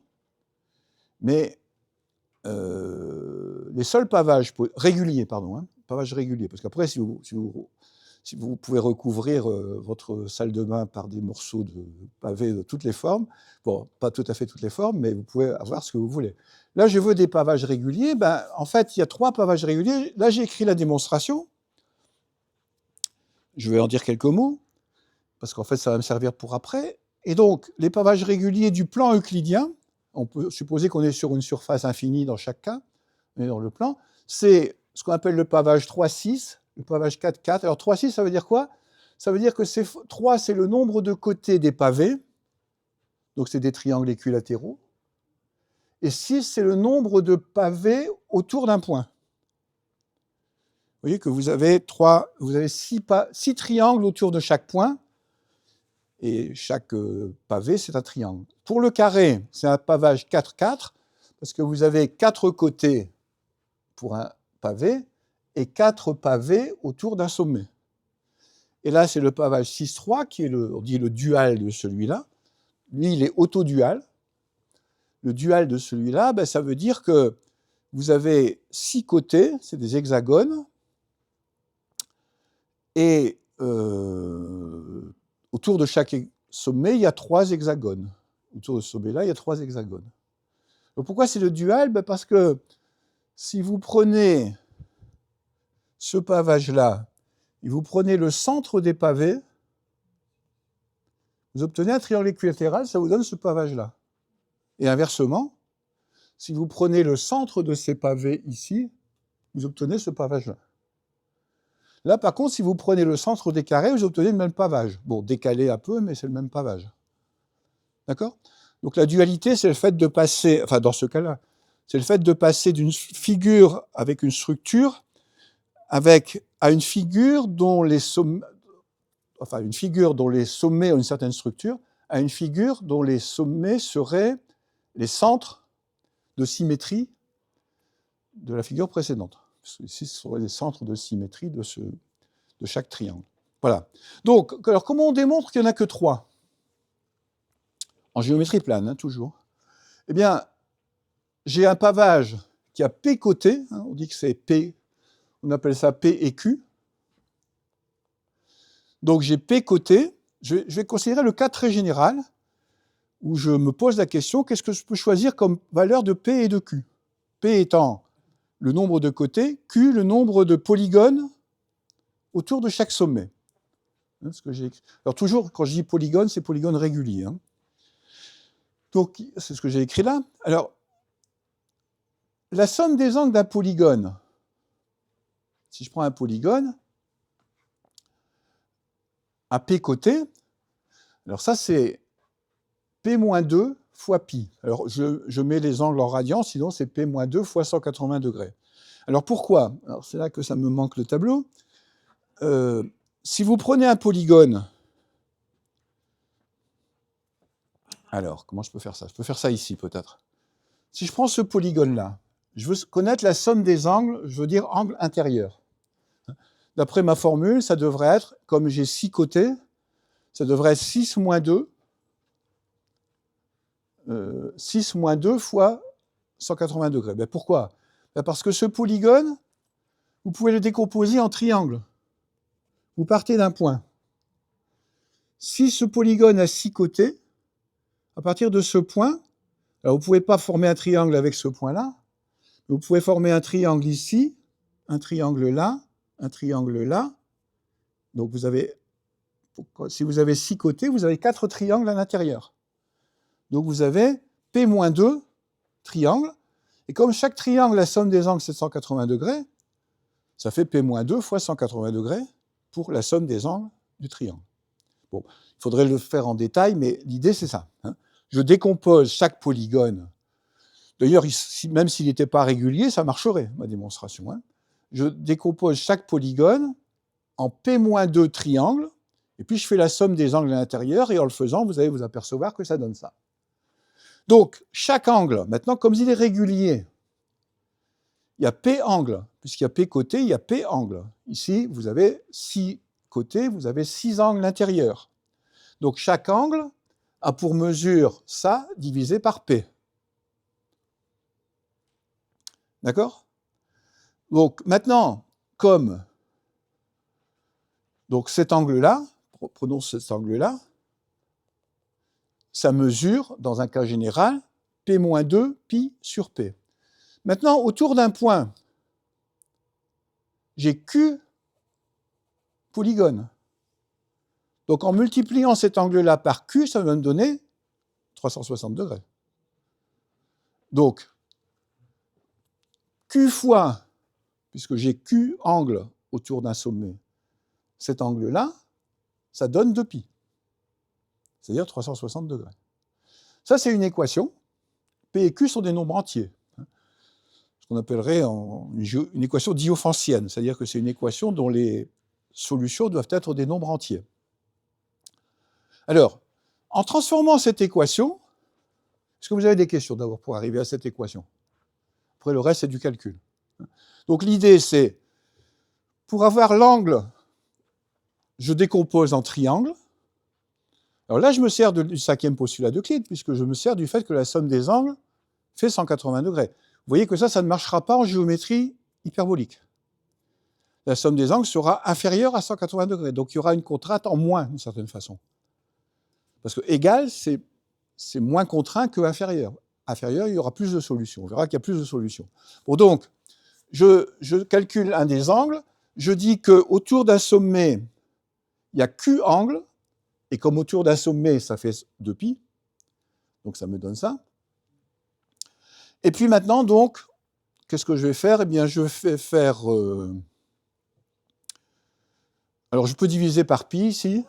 Mais les seuls pavages réguliers, pavages réguliers, parce qu'après, si vous pouvez recouvrir votre salle de bain par des morceaux de pavés de toutes les formes, bon, pas tout à fait toutes les formes, mais vous pouvez avoir ce que vous voulez. Là, je veux des pavages réguliers. Ben, en fait, il y a 3 pavages réguliers. Là, j'ai écrit la démonstration. Je vais en dire quelques mots, parce qu'en fait, ça va me servir pour après. Et donc, les pavages réguliers du plan euclidien, on peut supposer qu'on est sur une surface infinie dans chaque cas, mais dans le plan, c'est ce qu'on appelle le pavage 3,6, le pavage 4,4. Alors 3,6, ça veut dire quoi? Ça veut dire que 3, c'est le nombre de côtés des pavés, donc c'est des triangles équilatéraux, et 6, c'est le nombre de pavés autour d'un point. Vous voyez que vous avez 6 triangles autour de chaque point, et chaque pavé, c'est un triangle. Pour le carré, c'est un pavage 4,4, parce que vous avez 4 côtés pour un pavé, et 4 pavés autour d'un sommet. Et là, c'est le pavage 6,3, qui est on dit le dual de celui-là. Lui, il est autodual. Le dual de celui-là, ben, ça veut dire que vous avez 6 côtés, c'est des hexagones, et autour de chaque sommet, il y a 3 hexagones. Autour de ce sommet-là, il y a 3 hexagones. Donc pourquoi c'est le dual? Parce que si vous prenez ce pavage-là, et vous prenez le centre des pavés, vous obtenez un triangle équilatéral, ça vous donne ce pavage-là. Et inversement, si vous prenez le centre de ces pavés ici, vous obtenez ce pavage-là. Là, par contre, si vous prenez le centre des carrés, vous obtenez le même pavage. Bon, décalé un peu, mais c'est le même pavage. D'accord? Donc la dualité, c'est le fait de passer, enfin dans ce cas-là, c'est le fait de passer d'une figure avec une structure à une figure dont les sommets, enfin une figure dont les sommets ont une certaine structure, à une figure dont les sommets seraient les centres de symétrie de la figure précédente. Ici, ce seraient les centres de symétrie de chaque triangle. Voilà. Donc, alors comment on démontre qu'il n'y en a que 3 ? En géométrie plane, hein, toujours. Eh bien, j'ai un pavage qui a P côtés, hein, on dit que c'est P, on appelle ça P et Q. Donc j'ai P côtés, je vais considérer le cas très général, où je me pose la question, qu'est-ce que je peux choisir comme valeur de P et de Q ? P étant le nombre de côtés, Q le nombre de polygones autour de chaque sommet. Hein, ce que j'ai écrit. Alors toujours, quand je dis polygone, c'est polygone régulier. Hein. Donc c'est ce que j'ai écrit là. Alors, la somme des angles d'un polygone, si je prends un polygone, à P côtés, alors ça c'est P-2 fois pi. Alors je mets les angles en radians, sinon c'est P-2 fois 180 degrés. Alors pourquoi ? Alors c'est là que ça me manque le tableau. Si vous prenez un polygone, alors comment je peux faire ça ? Je peux faire ça ici peut-être. Si je prends ce polygone-là, je veux connaître la somme des angles, je veux dire angle intérieur. D'après ma formule, ça devrait être, comme j'ai 6 côtés, ça devrait être 6 moins 2, 6 moins 2 fois 180 degrés. Ben pourquoi ? Ben parce que ce polygone, vous pouvez le décomposer en triangle. Vous partez d'un point. Si ce polygone a 6 côtés, à partir de ce point, alors vous ne pouvez pas former un triangle avec ce point-là, vous pouvez former un triangle ici, un triangle là, un triangle là. Donc vous avez, si vous avez 6 côtés, vous avez 4 triangles à l'intérieur. Donc vous avez P-2 triangles, et comme chaque triangle, la somme des angles, c'est 180 degrés, ça fait P-2 fois 180 degrés pour la somme des angles du triangle. Bon, il faudrait le faire en détail, mais l'idée, c'est ça. Hein. Je décompose chaque polygone. D'ailleurs, même s'il n'était pas régulier, ça marcherait, ma démonstration. Hein. Je décompose chaque polygone en P-2 triangles, et puis je fais la somme des angles à l'intérieur, et en le faisant, vous allez vous apercevoir que ça donne ça. Donc, chaque angle, maintenant, comme il est régulier, il y a P angles, puisqu'il y a P côtés, il y a P angles. Ici, vous avez 6 côtés, vous avez 6 angles intérieurs. Donc, chaque angle a pour mesure ça divisé par P. D'accord ? Donc, maintenant, comme donc cet angle-là, prenons cet angle-là, ça mesure, dans un cas général, P-2 pi sur P. Maintenant, autour d'un point, j'ai Q polygones. Donc en multipliant cet angle-là par Q, ça va me donner 360 degrés. Donc, Q fois, puisque j'ai Q angle autour d'un sommet, cet angle-là, ça donne 2π. C'est-à-dire 360 degrés. Ça, c'est une équation. P et Q sont des nombres entiers. Ce qu'on appellerait une équation diophantienne, c'est-à-dire que c'est une équation dont les solutions doivent être des nombres entiers. Alors, en transformant cette équation, est-ce que vous avez des questions d'abord pour arriver à cette équation ? Après, le reste, c'est du calcul. Donc l'idée, c'est, pour avoir l'angle, je décompose en triangle. Alors là, je me sers du 5e postulat d'Euclide, puisque je me sers du fait que la somme des angles fait 180 degrés. Vous voyez que ça ne marchera pas en géométrie hyperbolique. La somme des angles sera inférieure à 180 degrés, donc il y aura une contrainte en moins, d'une certaine façon. Parce que égal, c'est moins contraint que inférieur. Inférieur, il y aura plus de solutions. On verra qu'il y a plus de solutions. Bon, donc, je calcule un des angles. Je dis qu'autour d'un sommet, il y a Q angles. Et comme autour d'un sommet, ça fait 2π. Donc, ça me donne ça. Et puis maintenant, donc, qu'est-ce que je vais faire? Eh bien, je vais faire... Alors, je peux diviser par π ici.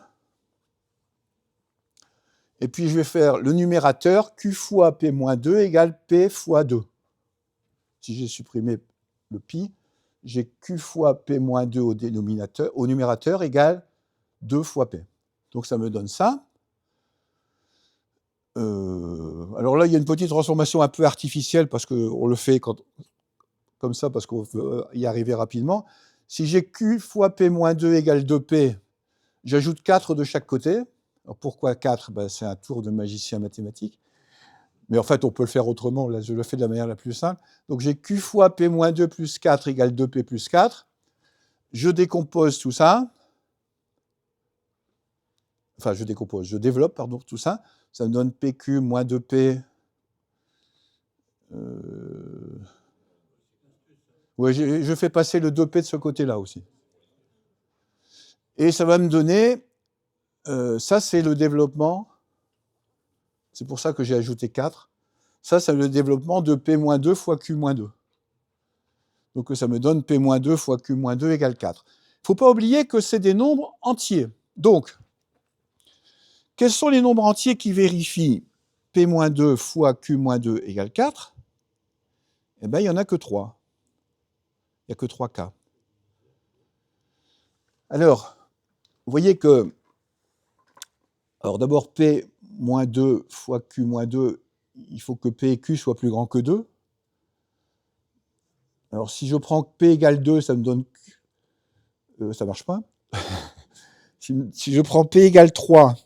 Et puis, je vais faire le numérateur, Q fois P-2 égale P fois 2. Si j'ai supprimé le π, j'ai Q fois P-2 au numérateur égale 2 fois P. Donc, ça me donne ça. Alors là, il y a une petite transformation un peu artificielle parce qu'on le fait comme ça parce qu'on veut y arriver rapidement. Si j'ai Q fois P-2 égale 2P, j'ajoute 4 de chaque côté. Alors pourquoi 4 ? C'est un tour de magicien mathématique. Mais en fait, on peut le faire autrement. Là, je le fais de la manière la plus simple. Donc j'ai Q fois P-2 plus 4 égale 2P plus 4. Je décompose tout ça. Enfin, je développe, pardon, tout ça. Ça me donne PQ moins 2P. Oui, je fais passer le 2P de ce côté-là aussi. Et ça va me donner, ça c'est le développement, c'est pour ça que j'ai ajouté 4. Ça, c'est le développement de P-2 fois Q-2. Donc ça me donne P-2 fois Q-2 égale 4. Il ne faut pas oublier que c'est des nombres entiers. Donc, quels sont les nombres entiers qui vérifient P-2 fois Q-2 égale 4 ? Eh bien, il n'y en a que 3. Il n'y a que 3 cas. Alors, vous voyez que, alors d'abord, P-2 fois Q-2, il faut que P et Q soient plus grands que 2. Alors, si je prends P égale 2, ça me donne Q. Ça ne marche pas. Si je prends P égale 3,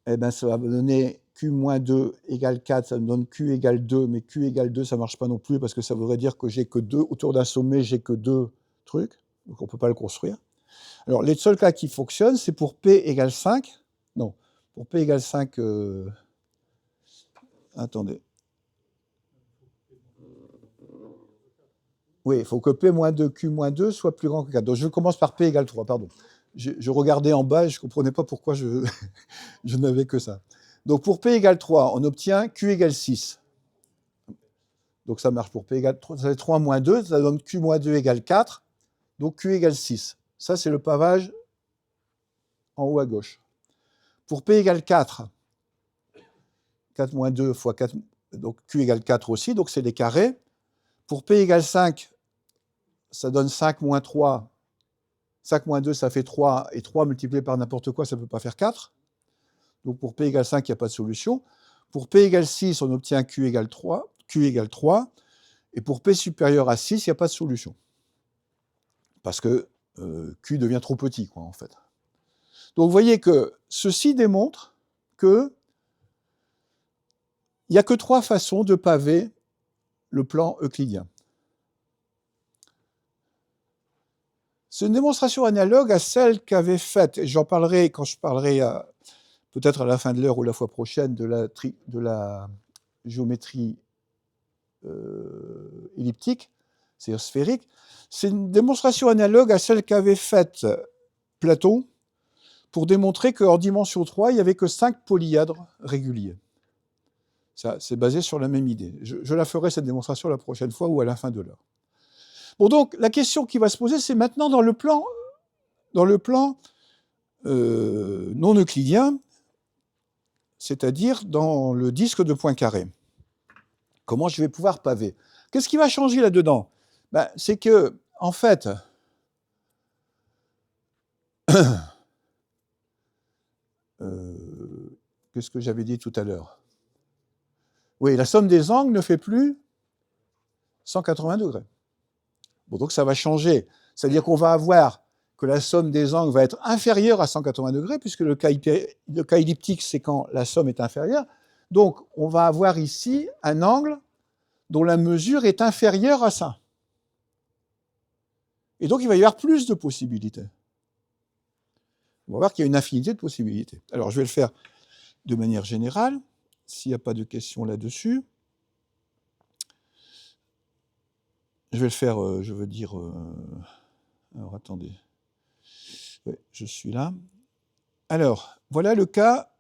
eh ben, ça va me donner Q-2 égale 4, ça me donne Q égale 2, mais Q égale 2, ça ne marche pas non plus, parce que ça voudrait dire que j'ai que 2, autour d'un sommet, j'ai que 2 trucs, donc on ne peut pas le construire. Alors, les seuls cas qui fonctionnent, c'est pour P égale 5. Non, pour P égale 5, attendez. Oui, il faut que P-2, Q-2 soit plus grand que 4. Donc, je commence par P égale 3, pardon. Je regardais en bas et je ne comprenais pas pourquoi je n'avais que ça. Donc, pour P égale 3, on obtient Q égale 6. Donc, ça marche pour P égale 3. Ça fait 3 moins 2, ça donne Q-2 égale 4. Donc, Q égale 6. Ça, c'est le pavage en haut à gauche. Pour P égale 4, 4 moins 2 fois 4, donc Q égale 4 aussi, donc c'est des carrés. Pour P égale 5, ça donne 5 moins 3. 5 moins 2, ça fait 3, et 3 multiplié par n'importe quoi, ça ne peut pas faire 4. Donc pour P égale 5, il n'y a pas de solution. Pour P égale 6, on obtient Q égale 3, et pour P supérieur à 6, il n'y a pas de solution. Parce que Q devient trop petit, quoi, en fait. Donc vous voyez que ceci démontre qu'il n'y a que 3 façons de paver le plan euclidien. C'est une démonstration analogue à celle qu'avait faite, et j'en parlerai quand je parlerai peut-être à la fin de l'heure ou la fois prochaine de la géométrie elliptique, c'est-à-dire sphérique. C'est une démonstration analogue à celle qu'avait faite Platon pour démontrer qu'en dimension 3, il n'y avait que 5 polyèdres réguliers. Ça, c'est basé sur la même idée. Je la ferai, cette démonstration, la prochaine fois ou à la fin de l'heure. Bon, donc, la question qui va se poser, c'est maintenant dans le plan non euclidien, c'est-à-dire dans le disque de Poincaré. Comment je vais pouvoir paver? Qu'est-ce qui va changer là-dedans? C'est que, en fait, qu'est-ce que j'avais dit tout à l'heure? Oui, la somme des angles ne fait plus 180 degrés. Bon, donc ça va changer. C'est-à-dire qu'on va avoir que la somme des angles va être inférieure à 180 degrés, puisque le cas elliptique, c'est quand la somme est inférieure. Donc, on va avoir ici un angle dont la mesure est inférieure à ça. Et donc, il va y avoir plus de possibilités. On va voir qu'il y a une infinité de possibilités. Alors, je vais le faire de manière générale, s'il n'y a pas de questions là-dessus. Je vais le faire, je veux dire... alors, attendez. Ouais, je suis là. Alors, voilà le cas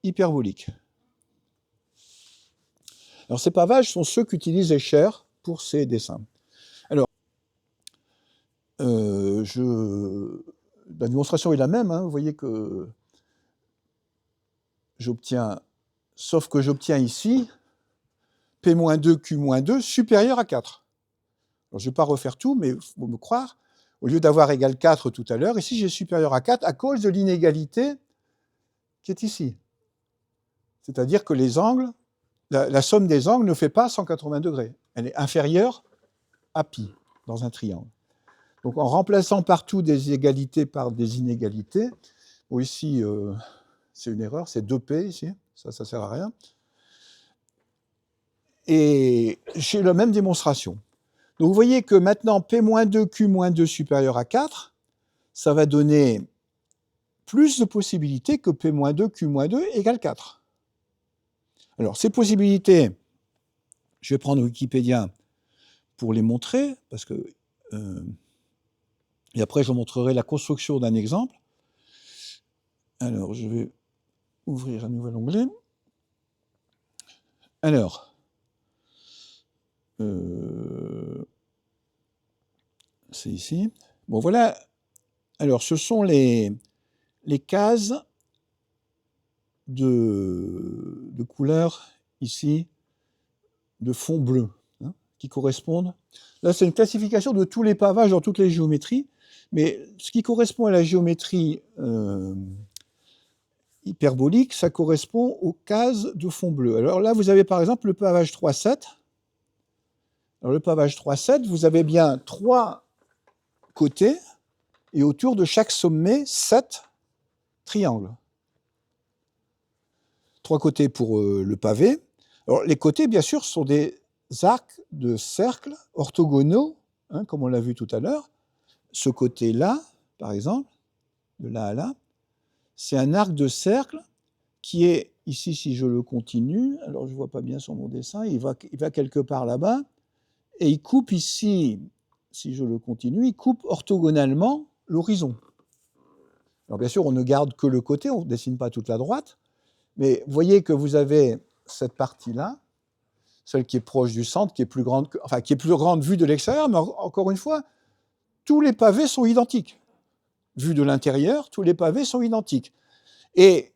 hyperbolique. Alors, ces pavages sont ceux qu'utilise Escher pour ses dessins. Alors, la démonstration est la même. Hein. Vous voyez que j'obtiens, sauf que j'obtiens ici P-2, Q-2 supérieur à 4. Alors, je ne vais pas refaire tout, mais il faut me croire, au lieu d'avoir égal 4 tout à l'heure, ici j'ai supérieur à 4 à cause de l'inégalité qui est ici. C'est-à-dire que les angles, la somme des angles ne fait pas 180 degrés. Elle est inférieure à pi dans un triangle. Donc en remplaçant partout des égalités par des inégalités, bon, ici c'est une erreur, c'est 2p ici, ça ne sert à rien. Et j'ai la même démonstration. Donc vous voyez que maintenant P-2, Q-2 supérieur à 4, ça va donner plus de possibilités que P-2, Q-2 égale 4. Alors ces possibilités, je vais prendre Wikipédia pour les montrer, parce que, et après je vous montrerai la construction d'un exemple. Alors je vais ouvrir un nouvel onglet. Alors, c'est ici. Bon, voilà. Alors, ce sont les cases de couleur, ici, de fond bleu, hein, qui correspondent. Là, c'est une classification de tous les pavages dans toutes les géométries, mais ce qui correspond à la géométrie hyperbolique, ça correspond aux cases de fond bleu. Alors là, vous avez par exemple le pavage 3-7. Alors, le pavage 3-7, vous avez bien 3 côtés, et autour de chaque sommet, 7 triangles. 3 côtés pour le pavé. Alors, les côtés, bien sûr, sont des arcs de cercle orthogonaux, hein, comme on l'a vu tout à l'heure. Ce côté-là, par exemple, de là à là, c'est un arc de cercle qui est, ici, si je le continue, alors je ne vois pas bien sur mon dessin, il va quelque part là-bas, et il coupe ici, si je le continue, il coupe orthogonalement l'horizon. Alors bien sûr, on ne garde que le côté, on ne dessine pas toute la droite, mais vous voyez que vous avez cette partie-là, celle qui est proche du centre, qui est plus grande, qui est plus grande vue de l'extérieur, mais encore une fois, tous les pavés sont identiques. Vus de l'intérieur, tous les pavés sont identiques. Et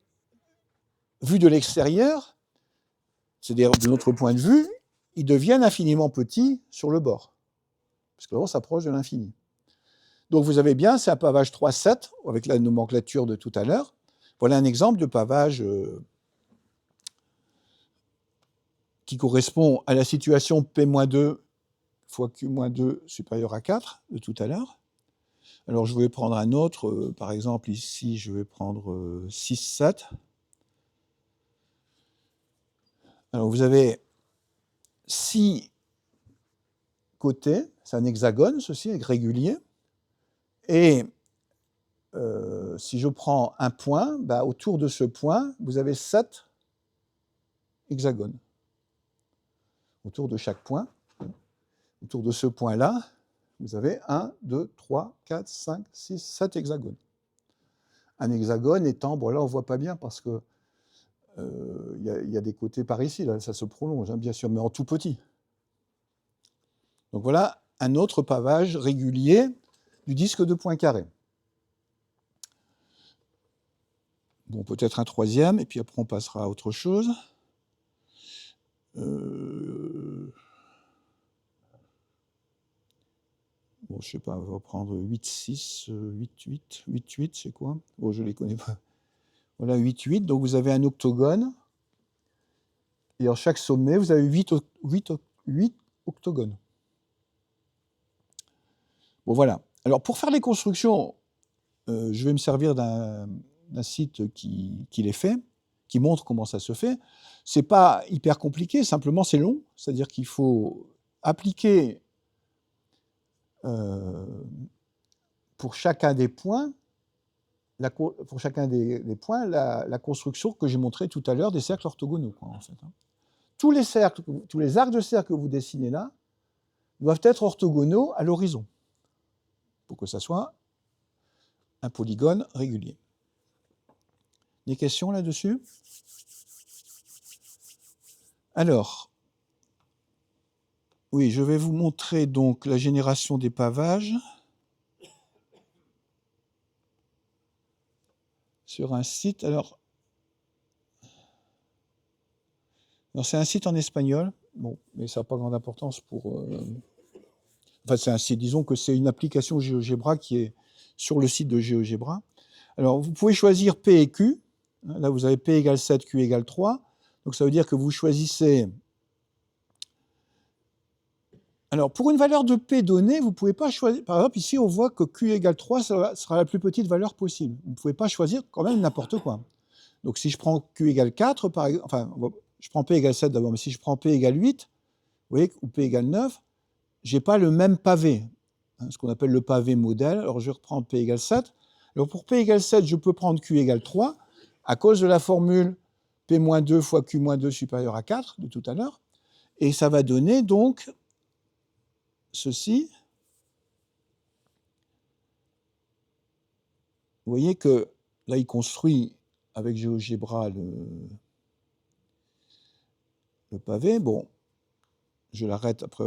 vus de l'extérieur, c'est-à-dire de notre point de vue, ils deviennent infiniment petits sur le bord, parce que là, on s'approche de l'infini. Donc vous avez bien, c'est un pavage 3-7, avec la nomenclature de tout à l'heure. Voilà un exemple de pavage qui correspond à la situation P-2 fois Q-2 supérieur à 4 de tout à l'heure. Alors je vais prendre un autre, par exemple ici je vais prendre 6-7. Alors vous avez 6 côtés, c'est un hexagone ceci, avec régulier, et si je prends un point, bah, autour de ce point, vous avez 7 hexagones. Autour de chaque point, autour de ce point-là, vous avez 1, 2, 3, 4, 5, 6, 7 hexagones. Un hexagone étant, bon là on ne voit pas bien parce que y a des côtés par ici, là, ça se prolonge, hein, bien sûr, mais en tout petit. Donc voilà un autre pavage régulier du disque de Poincaré. Bon, peut-être un troisième, et puis après on passera à autre chose. Bon, je sais pas, on va prendre 8-6, 8-8, 8-8, c'est quoi? Bon, je ne les connais pas. Voilà, 8-8, donc vous avez un octogone, et en chaque sommet, vous avez 8 octogones. Bon, voilà. Alors, pour faire les constructions, je vais me servir d'un site qui les fait, qui montre comment ça se fait. Ce n'est pas hyper compliqué, simplement c'est long, c'est-à-dire qu'il faut appliquer pour chacun des points pour chacun des points, la construction que j'ai montrée tout à l'heure des cercles orthogonaux, quoi, en fait. Tous les arcs de cercle que vous dessinez là doivent être orthogonaux à l'horizon pour que ça soit un polygone régulier. Des questions là-dessus? Alors, oui, je vais vous montrer donc la génération des pavages sur un site. Alors c'est un site en espagnol, bon, mais ça n'a pas grande importance pour... Enfin, c'est un site, disons que c'est une application GeoGebra qui est sur le site de GeoGebra. Alors, vous pouvez choisir P et Q. Là, vous avez P égale 7, Q égale 3. Donc, ça veut dire que vous choisissez... Alors, pour une valeur de P donnée, vous ne pouvez pas choisir... Par exemple, ici, on voit que Q égale 3 sera la plus petite valeur possible. Vous ne pouvez pas choisir quand même n'importe quoi. Donc, si je prends Q égale 4, par exemple... Enfin, je prends P égale 7 d'abord, mais si je prends P égale 8, vous voyez, ou P égale 9, je n'ai pas le même pavé, ce qu'on appelle le pavé modèle. Alors, je reprends P égale 7. Alors, pour P égale 7, je peux prendre Q égale 3, à cause de la formule P-2 fois Q-2 supérieur à 4 de tout à l'heure. Et ça va donner donc ceci. Vous voyez que là, il construit avec GeoGebra le pavé. Bon, je l'arrête après.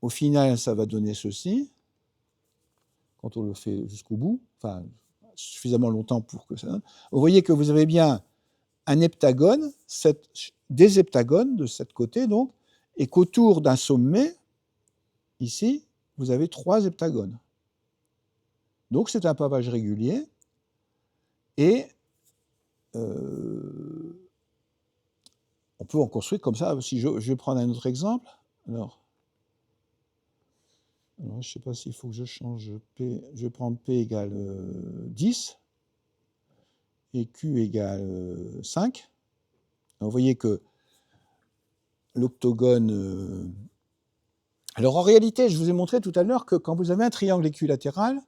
Au final, ça va donner ceci, quand on le fait jusqu'au bout, enfin, suffisamment longtemps pour que ça donne. Vous voyez que vous avez bien un heptagone, des heptagones de cette côté, donc, et qu'autour d'un sommet, ici, vous avez 3 heptagones. Donc, c'est un pavage régulier, et on peut en construire comme ça. Si je vais prendre un autre exemple. Alors je ne sais pas s'il faut que je change P. Je vais prendre P égale 10 et Q égale 5. Alors, vous voyez que l'octogone... Alors, en réalité, je vous ai montré tout à l'heure que quand vous avez un triangle équilatéral,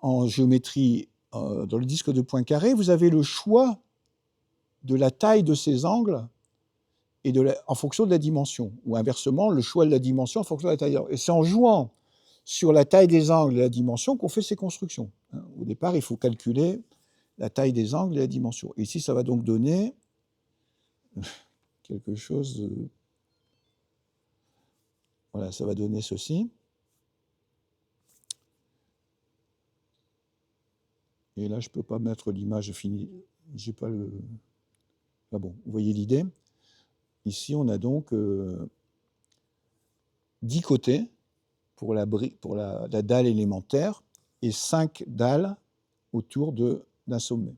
en géométrie, dans le disque de points carrés, vous avez le choix de la taille de ces angles et en fonction de la dimension, ou inversement, le choix de la dimension en fonction de la taille. Et c'est en jouant sur la taille des angles et la dimension qu'on fait ces constructions. Au départ, il faut calculer la taille des angles et la dimension. Et ici, ça va donc donner quelque chose de... Voilà, ça va donner ceci. Et là, je ne peux pas mettre l'image finie. J'ai pas le... Ah bon, vous voyez l'idée. Ici, on a donc 10 côtés pour la dalle élémentaire et 5 dalles autour d'un sommet.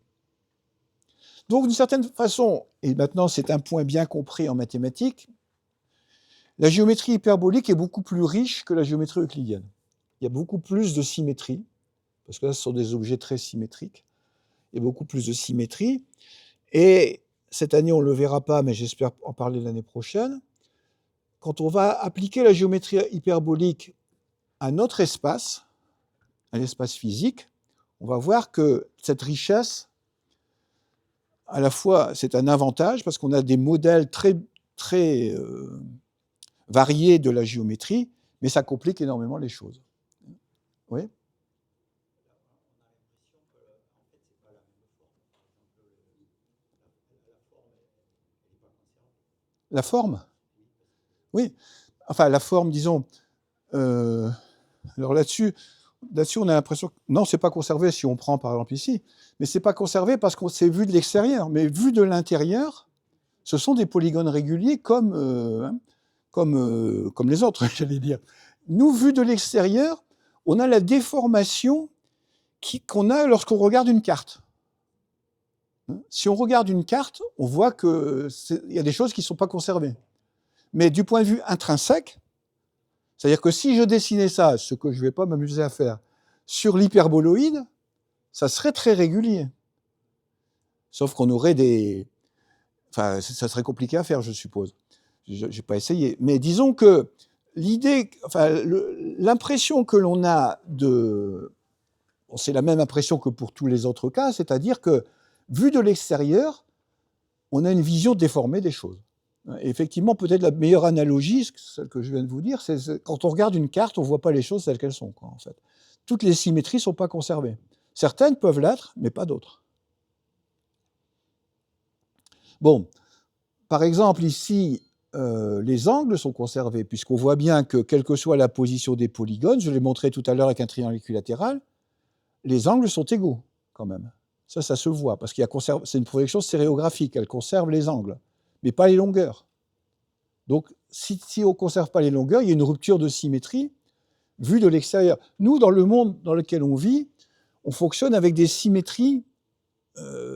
Donc, d'une certaine façon, et maintenant c'est un point bien compris en mathématiques, la géométrie hyperbolique est beaucoup plus riche que la géométrie euclidienne. Il y a beaucoup plus de symétrie, parce que là, ce sont des objets très symétriques. Il y a beaucoup plus de symétrie. Et cette année, on ne le verra pas, mais j'espère en parler l'année prochaine. Quand on va appliquer la géométrie hyperbolique à notre espace, à l'espace physique, on va voir que cette richesse, à la fois, c'est un avantage, parce qu'on a des modèles très, très variés de la géométrie, mais ça complique énormément les choses. Oui ? La forme ? Oui. Enfin, la forme, disons... alors là-dessus, on a l'impression que non, c'est pas conservé si on prend par exemple ici, mais c'est pas conservé parce qu'on s'est vu de l'extérieur. Mais vu de l'intérieur, ce sont des polygones réguliers comme les autres, j'allais dire. Nous, vu de l'extérieur, on a la déformation qu'on a lorsqu'on regarde une carte. Si on regarde une carte, on voit qu'il y a des choses qui ne sont pas conservées. Mais du point de vue intrinsèque, c'est-à-dire que si je dessinais ça, ce que je ne vais pas m'amuser à faire, sur l'hyperboloïde, ça serait très régulier. Sauf qu'on aurait des... Enfin, ça serait compliqué à faire, je suppose. Je n'ai pas essayé. Mais disons que l'idée, enfin, l'impression que l'on a de c'est la même impression que pour tous les autres cas, c'est-à-dire que, vu de l'extérieur, on a une vision déformée des choses. Et effectivement, peut-être la meilleure analogie, celle que je viens de vous dire, c'est quand on regarde une carte, on ne voit pas les choses telles qu'elles sont, quoi, en fait. Toutes les symétries ne sont pas conservées. Certaines peuvent l'être, mais pas d'autres. Bon, par exemple, ici, les angles sont conservés, puisqu'on voit bien que, quelle que soit la position des polygones, je l'ai montré tout à l'heure avec un triangle équilatéral, les angles sont égaux, quand même. Ça se voit, parce qu'il c'est une projection stéréographique, elle conserve les angles, mais pas les longueurs. Donc, si on ne conserve pas les longueurs, il y a une rupture de symétrie vue de l'extérieur. Nous, dans le monde dans lequel on vit, on fonctionne avec des symétries,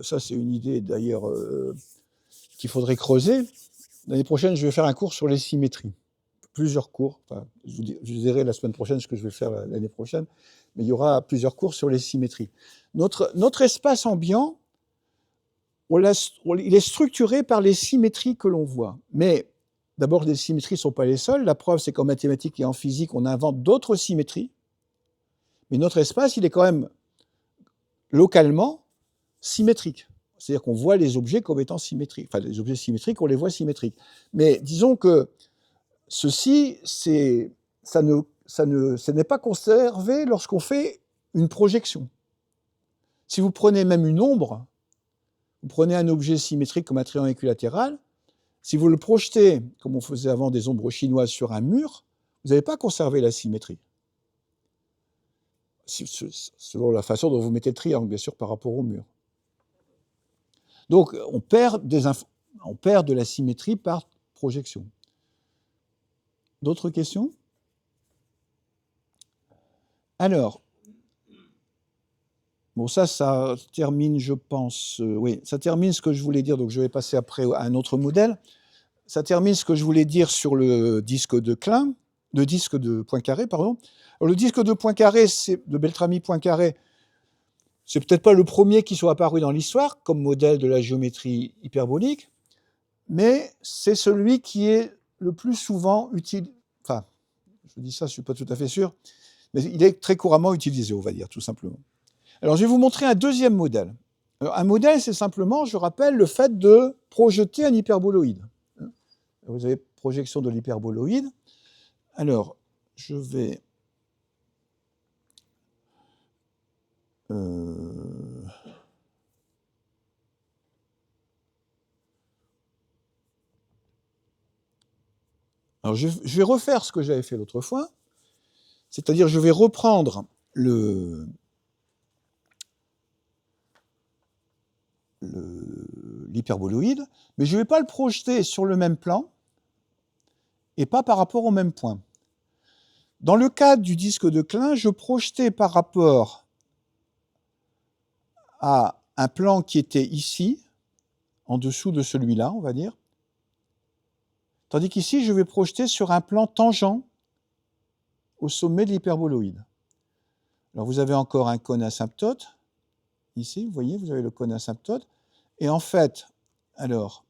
ça c'est une idée d'ailleurs qu'il faudrait creuser. L'année prochaine, je vais faire un cours sur les symétries. Plusieurs cours. Enfin, je vous dirai la semaine prochaine ce que je vais faire l'année prochaine, mais il y aura plusieurs cours sur les symétries. Notre espace ambiant, il est structuré par les symétries que l'on voit. Mais d'abord, les symétries ne sont pas les seules. La preuve, c'est qu'en mathématiques et en physique, on invente d'autres symétries. Mais notre espace, il est quand même localement symétrique. C'est-à-dire qu'on voit les objets comme étant symétriques. Enfin, les objets symétriques, on les voit symétriques. Mais disons que ceci, ce n'est pas conservé lorsqu'on fait une projection. Si vous prenez même une ombre, vous prenez un objet symétrique comme un triangle équilatéral, si vous le projetez, comme on faisait avant des ombres chinoises sur un mur, vous n'allez pas conserver la symétrie. Selon la façon dont vous mettez le triangle, bien sûr, par rapport au mur. Donc, on perd de la symétrie par projection. D'autres questions? Alors, bon, ça termine, je pense, oui, ça termine ce que je voulais dire, donc je vais passer après à un autre modèle. Ça termine ce que je voulais dire sur le disque de Klein, le disque de Poincaré, pardon. Alors, le disque de Poincaré, de Beltrami-Poincaré, c'est peut-être pas le premier qui soit apparu dans l'histoire comme modèle de la géométrie hyperbolique, mais c'est celui qui est le plus souvent utilisé. Enfin, je dis ça, je ne suis pas tout à fait sûr, mais il est très couramment utilisé, on va dire, tout simplement. Alors, je vais vous montrer un deuxième modèle. Alors, un modèle, c'est simplement, je rappelle, le fait de projeter un hyperboloïde. Vous avez projection de l'hyperboloïde. Alors, je vais... Alors, je vais refaire ce que j'avais fait l'autre fois, c'est-à-dire je vais reprendre l'hyperboloïde, mais je ne vais pas le projeter sur le même plan et pas par rapport au même point. Dans le cas du disque de Klein, je projetais par rapport à un plan qui était ici, en dessous de celui-là, on va dire, tandis qu'ici, je vais projeter sur un plan tangent au sommet de l'hyperboloïde. Alors, vous avez encore un cône asymptote. Ici, vous voyez, vous avez le cône asymptote. Et en fait, alors,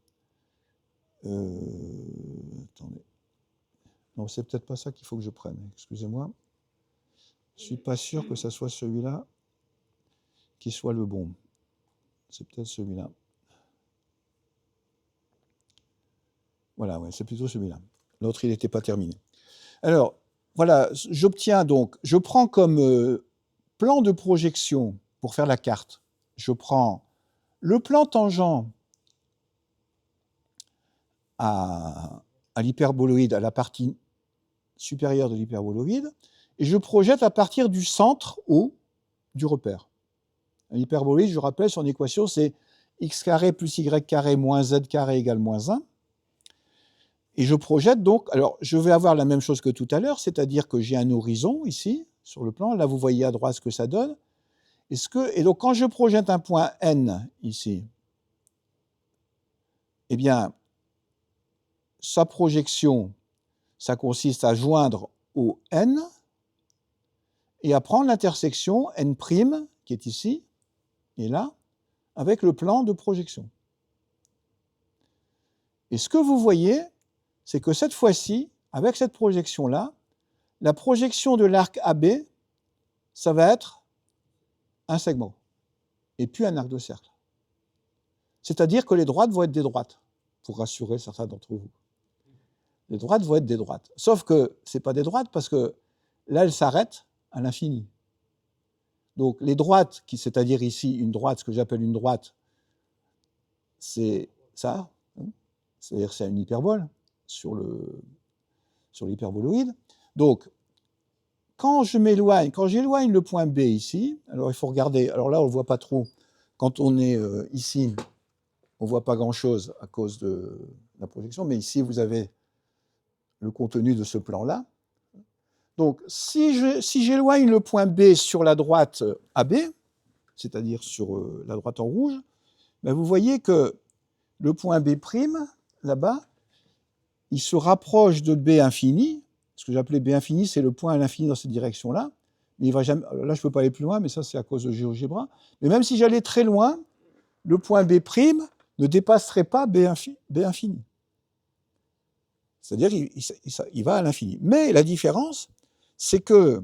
attendez. Non, c'est peut-être pas ça qu'il faut que je prenne. Excusez-moi. Je ne suis pas sûr que ce soit celui-là qui soit le bon. C'est peut-être celui-là. Voilà, ouais, c'est plutôt celui-là. L'autre, il n'était pas terminé. Alors, voilà, j'obtiens donc, je prends comme plan de projection pour faire la carte, je prends le plan tangent à l'hyperboloïde, à la partie supérieure de l'hyperboloïde, et je projette à partir du centre O du repère. L'hyperboloïde, je rappelle, son équation, c'est x carré plus y carré moins z carré égale moins 1. Et je projette donc, alors je vais avoir la même chose que tout à l'heure, c'est-à-dire que j'ai un horizon ici, sur le plan, là vous voyez à droite ce que ça donne. Et donc quand je projette un point N ici, eh bien, sa projection, ça consiste à joindre au N et à prendre l'intersection N', qui est ici, et là, avec le plan de projection. Et ce que vous voyez, c'est que cette fois-ci, avec cette projection-là, la projection de l'arc AB, ça va être un segment, et puis un arc de cercle. C'est-à-dire que les droites vont être des droites, pour rassurer certains d'entre vous. Les droites vont être des droites. Sauf que ce n'est pas des droites parce que là, elles s'arrêtent à l'infini. Donc les droites, c'est-à-dire ici une droite, ce que j'appelle une droite, c'est ça, hein, c'est-à-dire c'est une hyperbole sur l'hyperboloïde. Donc, quand j'éloigne le point B ici, alors il faut regarder, alors là on ne le voit pas trop, quand on est ici, on ne voit pas grand-chose à cause de la projection, mais ici vous avez le contenu de ce plan-là. Donc, si j'éloigne le point B sur la droite AB, c'est-à-dire sur la droite en rouge, ben vous voyez que le point B', là-bas, il se rapproche de B infini. Ce que j'appelais B infini, c'est le point à l'infini dans cette direction-là. Mais il va jamais, là, je ne peux pas aller plus loin, mais ça, c'est à cause de GeoGebra. Mais même si j'allais très loin, le point B' ne dépasserait pas B infini. C'est-à-dire il va à l'infini. Mais la différence, c'est que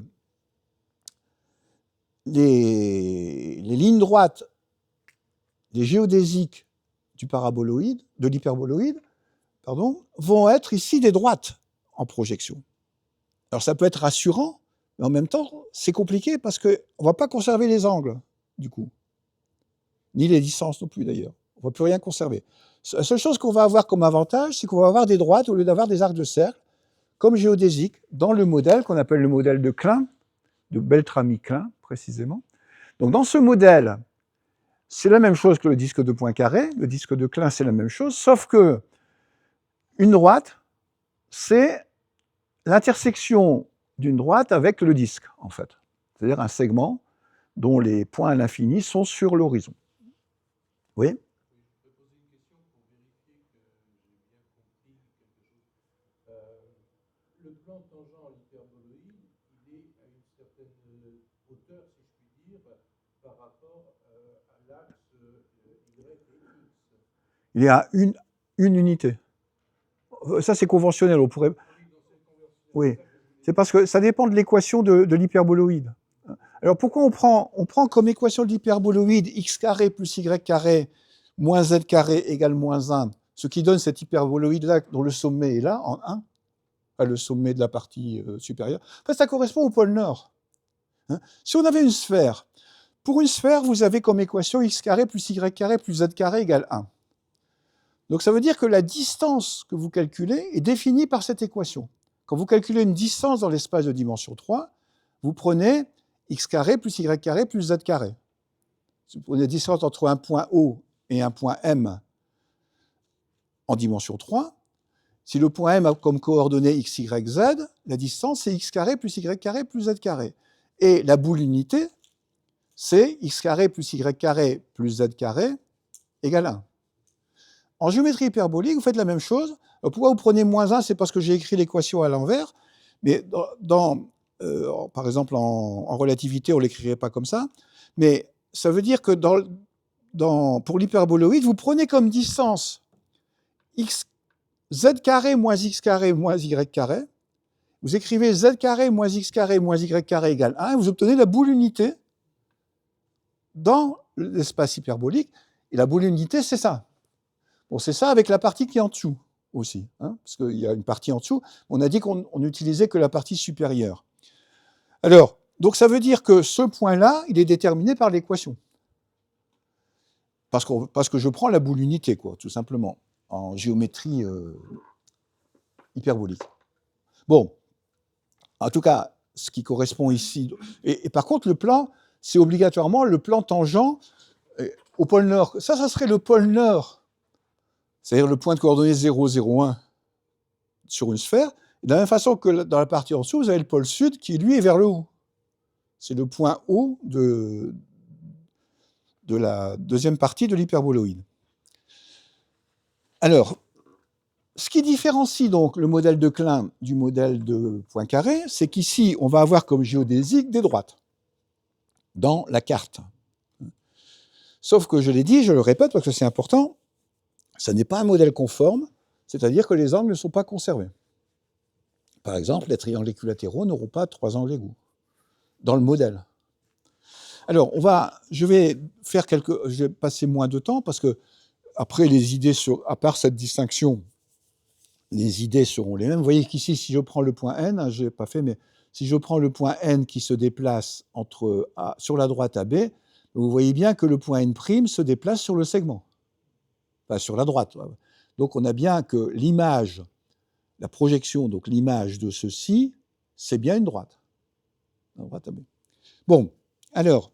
les lignes droites, les géodésiques du paraboloïde, de l'hyperboloïde, vont être ici des droites en projection. Alors ça peut être rassurant, mais en même temps, c'est compliqué parce qu'on ne va pas conserver les angles, du coup. Ni les distances non plus, d'ailleurs. On ne va plus rien conserver. La seule chose qu'on va avoir comme avantage, c'est qu'on va avoir des droites au lieu d'avoir des arcs de cercle, comme géodésiques, dans le modèle qu'on appelle le modèle de Klein, de Beltrami-Klein, précisément. Donc dans ce modèle, c'est la même chose que le disque de Poincaré. Le disque de Klein, c'est la même chose, sauf que une droite, c'est l'intersection d'une droite avec le disque, en fait. C'est-à-dire un segment dont les points à l'infini sont sur l'horizon. Oui ? Je peux poser une question pour vérifier que j'ai bien compris quelque chose. Le plan tangent à l'hyperboloïde, il est à une certaine hauteur, si je puis dire, par rapport à l'axe Y et X. Il est à une unité. Ça, c'est conventionnel. On pourrait... Oui, c'est parce que ça dépend de l'équation de l'hyperboloïde. Alors pourquoi on prend comme équation de l'hyperboloïde x carré plus y carré moins z carré égale moins 1, ce qui donne cette hyperboloïde-là dont le sommet est là, en 1, pas le sommet de la partie supérieure. En fait, ça correspond au pôle Nord. Hein, si on avait une sphère, pour une sphère, vous avez comme équation x carré plus y carré plus z carré égale 1. Donc ça veut dire que la distance que vous calculez est définie par cette équation. Quand vous calculez une distance dans l'espace de dimension 3, vous prenez x carré plus y carré plus z carré. Si vous prenez la distance entre un point O et un point M en dimension 3, si le point M a comme coordonnées x, y, z, la distance c'est x carré plus y carré plus z carré. Et la boule unité, c'est x carré plus y carré plus z carré égale 1. En géométrie hyperbolique, vous faites la même chose. Alors, pourquoi vous prenez moins 1 ? C'est parce que j'ai écrit l'équation à l'envers. Mais par exemple, en relativité, on ne l'écrirait pas comme ça. Mais ça veut dire que pour l'hyperboloïde, vous prenez comme distance z carré moins x carré moins y carré. Vous écrivez z carré moins x carré moins y carré égale 1. Et vous obtenez la boule unité dans l'espace hyperbolique. Et la boule unité, c'est ça. Bon, c'est ça avec la partie qui est en dessous aussi, hein, parce qu'il y a une partie en dessous. On a dit qu'on n'utilisait que la partie supérieure. Alors, donc ça veut dire que ce point-là, il est déterminé par l'équation. Parce que je prends la boule unité, quoi, tout simplement, en géométrie hyperbolique. Bon, en tout cas, ce qui correspond ici... Et par contre, le plan, c'est obligatoirement le plan tangent au pôle Nord. Ça serait le pôle Nord, c'est-à-dire le point de coordonnées 0, 0, 1 sur une sphère. Et de la même façon que dans la partie en dessous, vous avez le pôle Sud qui, lui, est vers le haut. C'est le point haut de la deuxième partie de l'hyperboloïde. Alors, ce qui différencie donc le modèle de Klein du modèle de Poincaré, c'est qu'ici, on va avoir comme géodésique des droites dans la carte. Sauf que je l'ai dit, je le répète parce que c'est important, ça n'est pas un modèle conforme, c'est-à-dire que les angles ne sont pas conservés. Par exemple, les triangles équilatéraux n'auront pas 3 angles égaux dans le modèle. Alors, je vais passer moins de temps parce que après les idées à part cette distinction, les idées seront les mêmes. Vous voyez qu'ici, si je prends le point n, hein, je n'ai pas fait, mais si je prends le point n qui se déplace sur la droite AB, vous voyez bien que le point n' se déplace sur le segment, enfin sur la droite. Donc on a bien que l'image, la projection, donc l'image de ceci, c'est bien une droite. La droite AB. Bon, alors,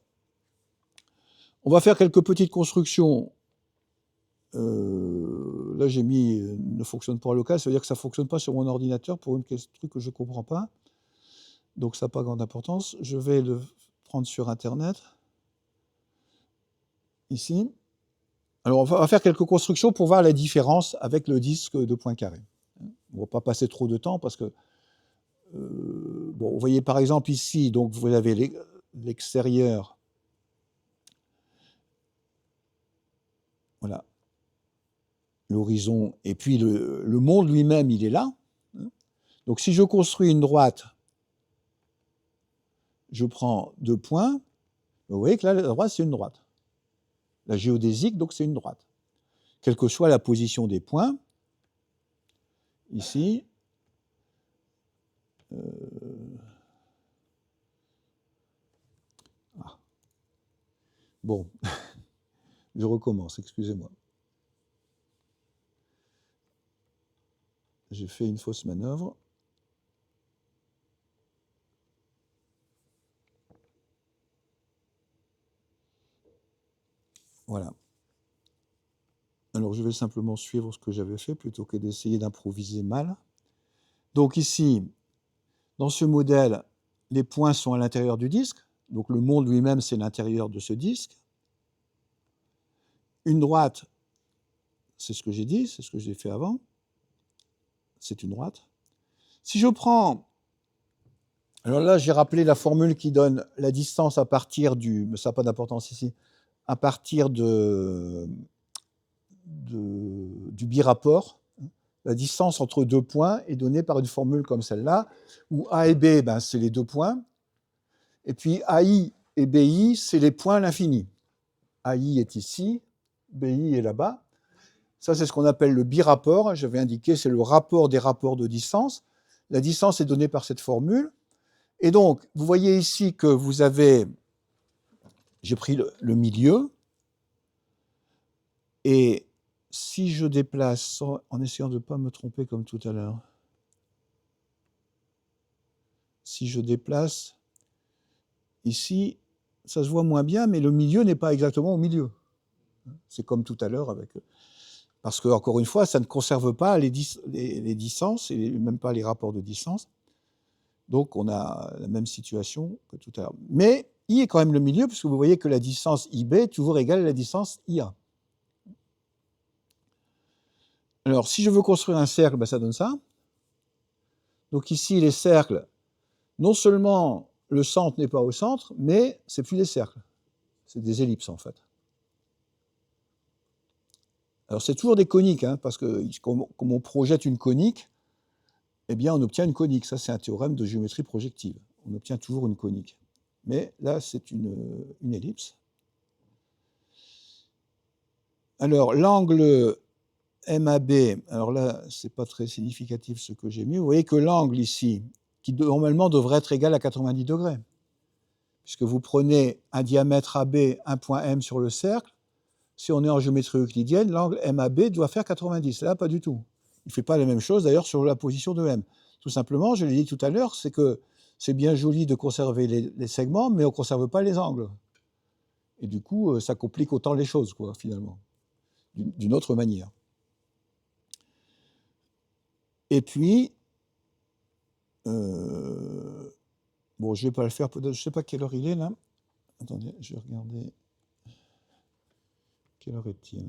on va faire quelques petites constructions. Là, j'ai mis ne fonctionne pas en local, ça veut dire que ça ne fonctionne pas sur mon ordinateur pour un truc que je ne comprends pas. Donc, ça n'a pas grande importance. Je vais le prendre sur Internet. Ici. Alors, on va faire quelques constructions pour voir la différence avec le disque de Poincaré. On ne va pas passer trop de temps parce que, bon, vous voyez par exemple ici, donc vous avez l'extérieur. Voilà. L'horizon, et puis le monde lui-même, il est là. Donc si je construis une droite, je prends 2 points, vous voyez que là, la droite, c'est une droite. La géodésique, donc c'est une droite. Quelle que soit la position des points, ici, bon, je recommence, excusez-moi. J'ai fait une fausse manœuvre. Voilà. Alors, je vais simplement suivre ce que j'avais fait plutôt que d'essayer d'improviser mal. Donc ici, dans ce modèle, les points sont à l'intérieur du disque. Donc le monde lui-même, c'est l'intérieur de ce disque. Une droite, c'est ce que j'ai dit, c'est ce que j'ai fait avant. C'est une droite. Si je prends... Alors là, j'ai rappelé la formule qui donne la distance à partir du... Mais ça n'a pas d'importance ici. À partir du birapport. La distance entre 2 points est donnée par une formule comme celle-là, où A et B, ben, c'est les 2 points. Et puis AI et BI, c'est les points à l'infini. AI est ici, BI est là-bas. Ça, c'est ce qu'on appelle le birapport. J'avais indiqué, c'est le rapport des rapports de distance. La distance est donnée par cette formule. Et donc, vous voyez ici que vous avez... J'ai pris le milieu. Et si je déplace, en essayant de ne pas me tromper comme tout à l'heure, si je déplace ici, ça se voit moins bien, mais le milieu n'est pas exactement au milieu. C'est comme tout à l'heure avec... Parce que, encore une fois, ça ne conserve pas les distances, et même pas les rapports de distance. Donc, on a la même situation que tout à l'heure. Mais I est quand même le milieu, puisque vous voyez que la distance IB est toujours égale à la distance IA. Alors, si je veux construire un cercle, ben, ça donne ça. Donc ici, les cercles, non seulement le centre n'est pas au centre, mais c'est plus des cercles. C'est des ellipses, en fait. Alors, c'est toujours des coniques, hein, parce que comme on projette une conique, eh bien, on obtient une conique. Ça, c'est un théorème de géométrie projective. On obtient toujours une conique. Mais là, c'est une ellipse. Alors, l'angle MAB, alors là, ce n'est pas très significatif ce que j'ai mis. Vous voyez que l'angle ici, qui normalement devrait être égal à 90 degrés, puisque vous prenez un diamètre AB, un point M sur le cercle, si on est en géométrie euclidienne, l'angle MAB doit faire 90. Là, pas du tout. Il ne fait pas la même chose, d'ailleurs, sur la position de M. Tout simplement, je l'ai dit tout à l'heure, c'est que c'est bien joli de conserver les segments, mais on ne conserve pas les angles. Et du coup, ça complique autant les choses, quoi, finalement, d'une autre manière. Et puis, bon, je ne vais pas le faire, peut-être, je ne sais pas quelle heure il est, là. Attendez, je vais regarder. Quelle heure est-il ?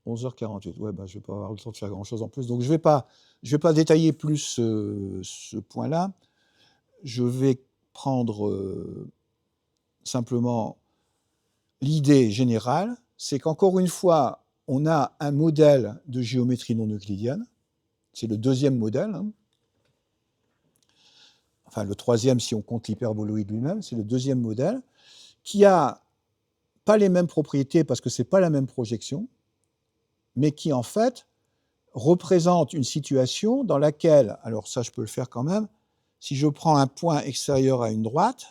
11h48. Ouais, bah, je ne vais pas avoir le temps de faire grand-chose en plus. Donc, je ne vais pas détailler plus ce point-là. Je vais prendre simplement l'idée générale, c'est qu'encore une fois, on a un modèle de géométrie non euclidienne. C'est le deuxième modèle. Hein. Enfin, le troisième si on compte l'hyperboloïde lui-même, c'est le deuxième modèle. qui n'a pas les mêmes propriétés parce que ce n'est pas la même projection, mais qui en fait représente une situation dans laquelle, alors ça je peux le faire quand même, si je prends un point extérieur à une droite,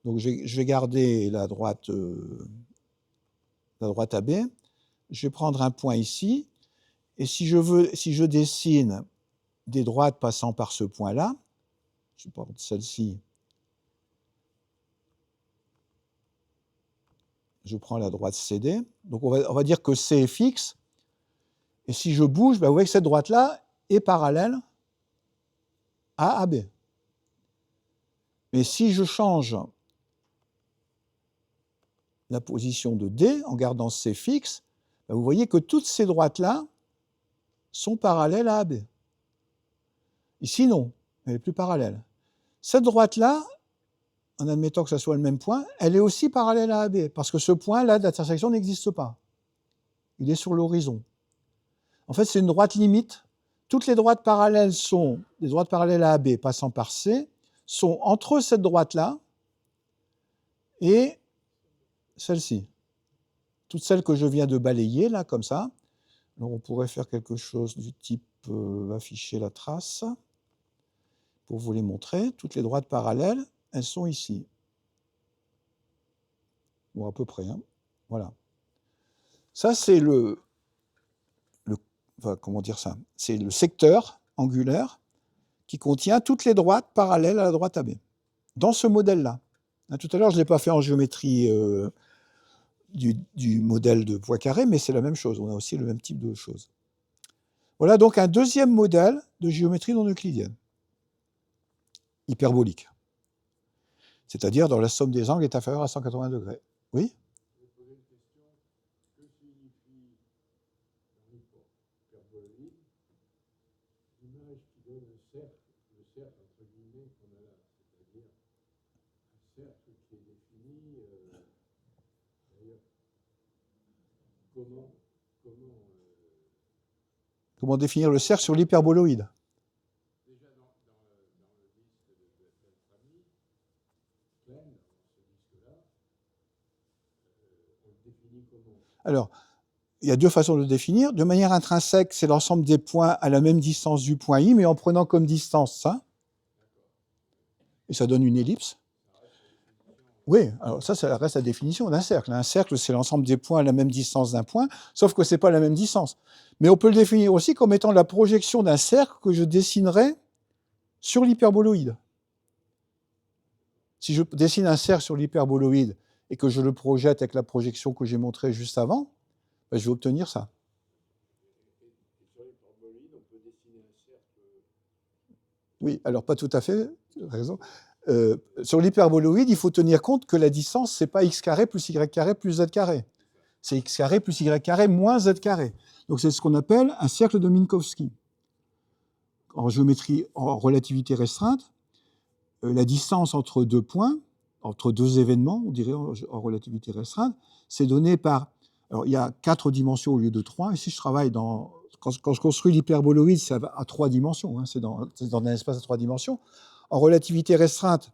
donc je vais garder la droite AB, je vais prendre un point ici, et si je dessine des droites passant par ce point-là, je vais prendre celle-ci, je prends la droite CD, donc on va dire que C est fixe, et si je bouge, vous voyez que cette droite-là est parallèle à AB. Mais si je change la position de D en gardant C fixe, vous voyez que toutes ces droites-là sont parallèles à AB. Ici, non, elle n'est plus parallèle. Cette droite-là, en admettant que ce soit le même point, elle est aussi parallèle à AB, parce que ce point-là d'intersection n'existe pas. Il est sur l'horizon. En fait, c'est une droite limite. Toutes les droites parallèles sont des droites parallèles à AB passant par C, sont entre cette droite-là et celle-ci. Toutes celles que je viens de balayer, là, comme ça. Alors, on pourrait faire quelque chose du type afficher la trace pour vous les montrer. Toutes les droites parallèles, elles sont ici. Bon, à peu près. Hein. Voilà. Ça, c'est comment dire ça ? C'est le secteur angulaire qui contient toutes les droites parallèles à la droite AB. Dans ce modèle-là. Tout à l'heure, je ne l'ai pas fait en géométrie du modèle de Poincaré, mais c'est la même chose. On a aussi le même type de choses. Voilà donc un deuxième modèle de géométrie non euclidienne, hyperbolique. C'est-à-dire dont la somme des angles est inférieure à 180 degrés. Oui ? Je vais poser une question. Que signifie hyperbolique l'image qui donne le cercle entre guillemets qu'on a là, c'est-à-dire un cercle qui est défini, d'ailleurs, Comment définir le cercle sur l'hyperboloïde ? déjà dans le disque de famille, plein, dans ce disque-là, on le définit comment? Alors, il y a deux façons de le définir. De manière intrinsèque, c'est l'ensemble des points à la même distance du point I, mais en prenant comme distance ça. Et ça donne une ellipse. Oui, alors ça reste la définition d'un cercle. Un cercle, c'est l'ensemble des points à la même distance d'un point, sauf que ce n'est pas la même distance. Mais on peut le définir aussi comme étant la projection d'un cercle que je dessinerai sur l'hyperboloïde. Si je dessine un cercle sur l'hyperboloïde et que je le projette avec la projection que j'ai montrée juste avant, ben, je vais obtenir ça. Et sur l'hyperboloïde, on peut dessiner un cercle. Oui, alors pas tout à fait, tu as raison. Sur l'hyperboloïde, il faut tenir compte que la distance, ce n'est pas x carré plus y carré plus z carré. C'est x carré plus y carré moins z carré. Donc c'est ce qu'on appelle un cercle de Minkowski. En géométrie, en relativité restreinte, la distance entre deux points, entre deux événements, on dirait en relativité restreinte, c'est donné par... Alors il y a 4 dimensions au lieu de 3. Ici, je travaille dans... Quand je construis l'hyperboloïde, c'est à 3 dimensions. Hein, c'est dans un espace à 3 dimensions. En relativité restreinte,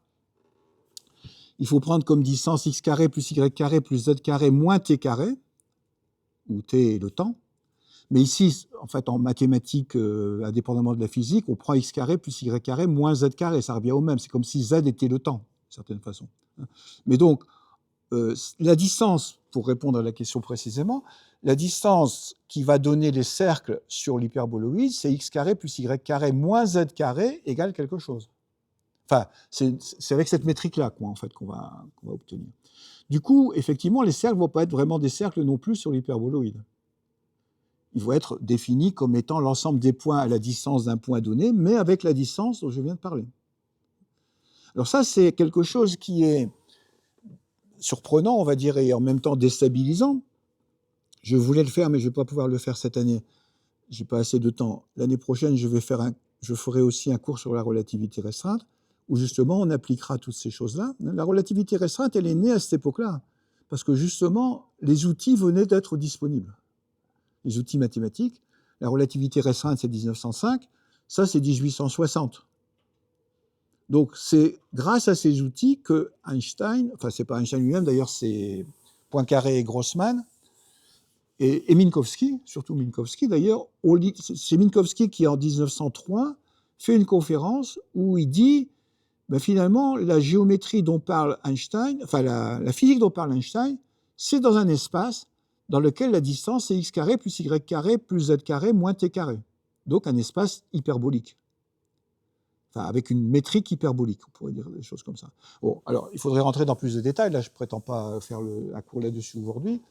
il faut prendre comme distance x carré plus y carré plus z carré moins t carré, où t est le temps. Mais ici, en fait, en mathématiques, indépendamment de la physique, on prend x carré plus y carré moins z carré. Ça revient au même. C'est comme si z était le temps, d'une certaine façon. Mais donc, la distance, pour répondre à la question précisément, la distance qui va donner les cercles sur l'hyperboloïde, c'est x carré plus y carré moins z carré égale quelque chose. Enfin, c'est avec cette métrique-là, en fait, qu'on va obtenir. Du coup, effectivement, les cercles ne vont pas être vraiment des cercles non plus sur l'hyperboloïde. Ils vont être définis comme étant l'ensemble des points à la distance d'un point donné, mais avec la distance dont je viens de parler. Alors ça, c'est quelque chose qui est surprenant, on va dire, et en même temps déstabilisant. Je voulais le faire, mais je ne vais pas pouvoir le faire cette année. Je n'ai pas assez de temps. L'année prochaine, je ferai aussi un cours sur la relativité restreinte, où justement, on appliquera toutes ces choses-là. La relativité restreinte, elle est née à cette époque-là, parce que justement, les outils venaient d'être disponibles. Les outils mathématiques. La relativité restreinte, c'est 1905. Ça, c'est 1860. Donc, c'est grâce à ces outils que Einstein, enfin, c'est pas Einstein lui-même, d'ailleurs, c'est Poincaré et Grossman, et Minkowski, surtout Minkowski d'ailleurs, c'est Minkowski qui, en 1903, fait une conférence où il dit, ben, finalement, la géométrie dont parle Einstein, enfin, la physique dont parle Einstein, c'est dans un espace dans lequel la distance est x carré plus y carré plus z carré moins t carré. Donc, un espace hyperbolique. Enfin, avec une métrique hyperbolique, on pourrait dire des choses comme ça. Bon, alors, il faudrait rentrer dans plus de détails. Là, je ne prétends pas faire un cours là-dessus aujourd'hui.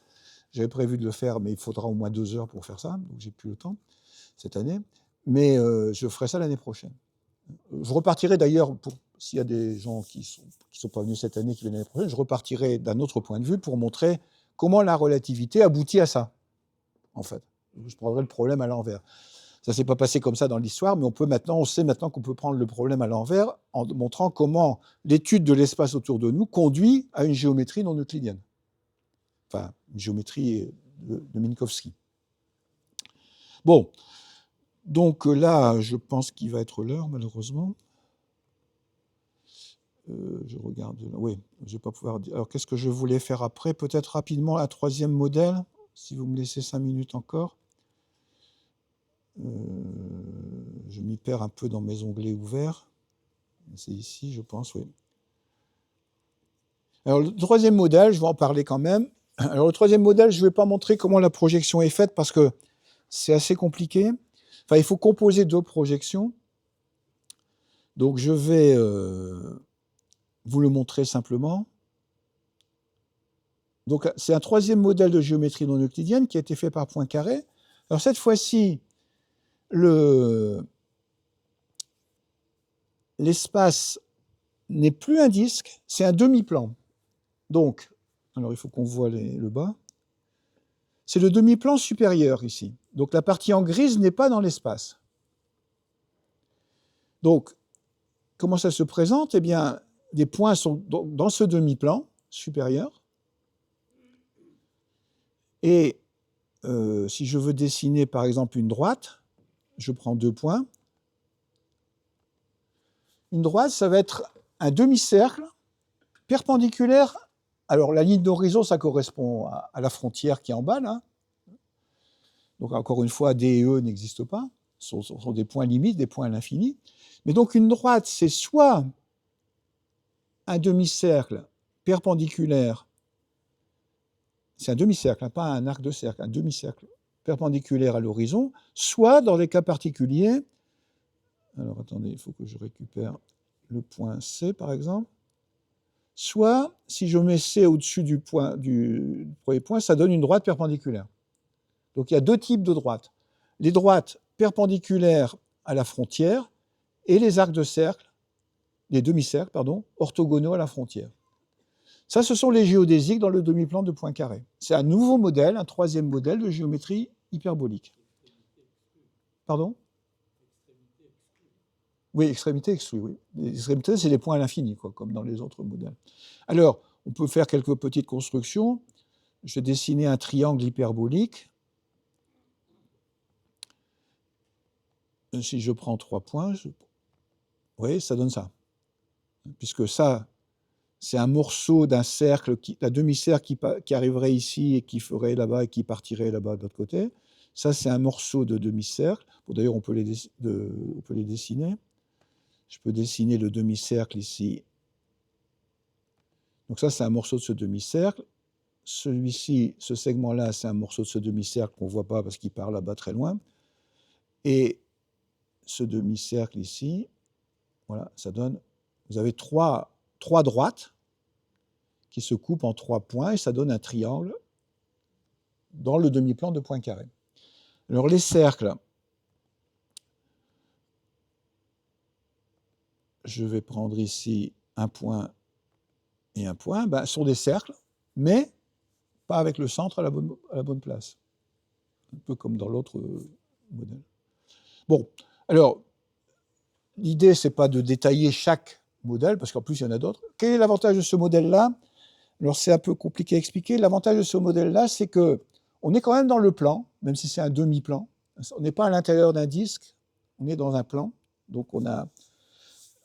J'avais prévu de le faire, mais il faudra au moins 2 heures pour faire ça, donc j'ai plus le temps cette année. Mais je ferai ça l'année prochaine. Je repartirai d'ailleurs, s'il y a des gens qui sont pas venus cette année, qui viennent l'année prochaine, je repartirai d'un autre point de vue pour montrer comment la relativité aboutit à ça, en fait. Je prendrai le problème à l'envers. Ça ne s'est pas passé comme ça dans l'histoire, mais on sait maintenant qu'on peut prendre le problème à l'envers en montrant comment l'étude de l'espace autour de nous conduit à une géométrie non euclidienne. Enfin, une géométrie de Minkowski. Bon, donc là, je pense qu'il va être l'heure, malheureusement. Je regarde, oui, je ne vais pas pouvoir dire. Alors, qu'est-ce que je voulais faire après? Peut-être rapidement un troisième modèle, si vous me laissez 5 minutes encore. Je m'y perds un peu dans mes onglets ouverts. C'est ici, je pense, oui. Alors, le troisième modèle, je vais en parler quand même. Alors, le troisième modèle, je ne vais pas montrer comment la projection est faite parce que c'est assez compliqué. Enfin, il faut composer 2 projections. Donc, je vais vous le montrer simplement. Donc, c'est un troisième modèle de géométrie non euclidienne qui a été fait par Poincaré. Alors, cette fois-ci, l'espace n'est plus un disque, c'est un demi-plan. Donc, alors il faut qu'on voit le bas. C'est le demi-plan supérieur ici. Donc, la partie en grise n'est pas dans l'espace. Donc, comment ça se présente? Eh bien, des points sont dans ce demi-plan supérieur. Et si je veux dessiner, par exemple, une droite, je prends 2 points. Une droite, ça va être un demi-cercle perpendiculaire. Alors, la ligne d'horizon, ça correspond à la frontière qui est en bas, là. Donc, encore une fois, D et E n'existent pas. Ce sont des points limites, des points à l'infini. Mais donc, une droite, c'est soit un demi-cercle perpendiculaire, c'est un demi-cercle, hein, pas un arc de cercle, un demi-cercle perpendiculaire à l'horizon, soit, dans les cas particuliers, alors attendez, il faut que je récupère le point C, par exemple, soit, si je mets C au-dessus du premier point, ça donne une droite perpendiculaire. Donc, il y a 2 types de droites. Les droites perpendiculaires à la frontière et les arcs de cercle, les demi-cercles, pardon, orthogonaux à la frontière. Ça, ce sont les géodésiques dans le demi-plan de Poincaré. C'est un nouveau modèle, un troisième modèle de géométrie hyperbolique. Pardon? Oui, extrémité exclue, oui. Les extrémités, c'est les points à l'infini, comme dans les autres modèles. Alors, on peut faire quelques petites constructions. Je vais dessiner un triangle hyperbolique. Si je prends 3 points, oui, ça donne ça. Puisque ça, c'est un morceau d'un cercle, un demi-cercle qui arriverait ici et qui ferait là-bas et qui partirait là-bas de l'autre côté. Ça, c'est un morceau de demi-cercle. Bon, d'ailleurs, on peut les dessiner. Je peux dessiner le demi-cercle ici. Donc ça, c'est un morceau de ce demi-cercle. Celui-ci, ce segment-là, c'est un morceau de ce demi-cercle qu'on ne voit pas parce qu'il part là-bas très loin. Et ce demi-cercle ici, voilà, ça donne... Vous avez trois droites qui se coupent en 3 points et ça donne un triangle dans le demi-plan de Poincaré. Alors les cercles, je vais prendre ici un point et un point, sont des cercles, mais pas avec le centre à la bonne place. Un peu comme dans l'autre modèle. Bon, alors, l'idée, ce n'est pas de détailler chaque modèle, parce qu'en plus, il y en a d'autres. Quel est l'avantage de ce modèle-là? Alors, c'est un peu compliqué à expliquer. L'avantage de ce modèle-là, c'est qu'on est quand même dans le plan, même si c'est un demi-plan. On n'est pas à l'intérieur d'un disque, on est dans un plan. Donc, on a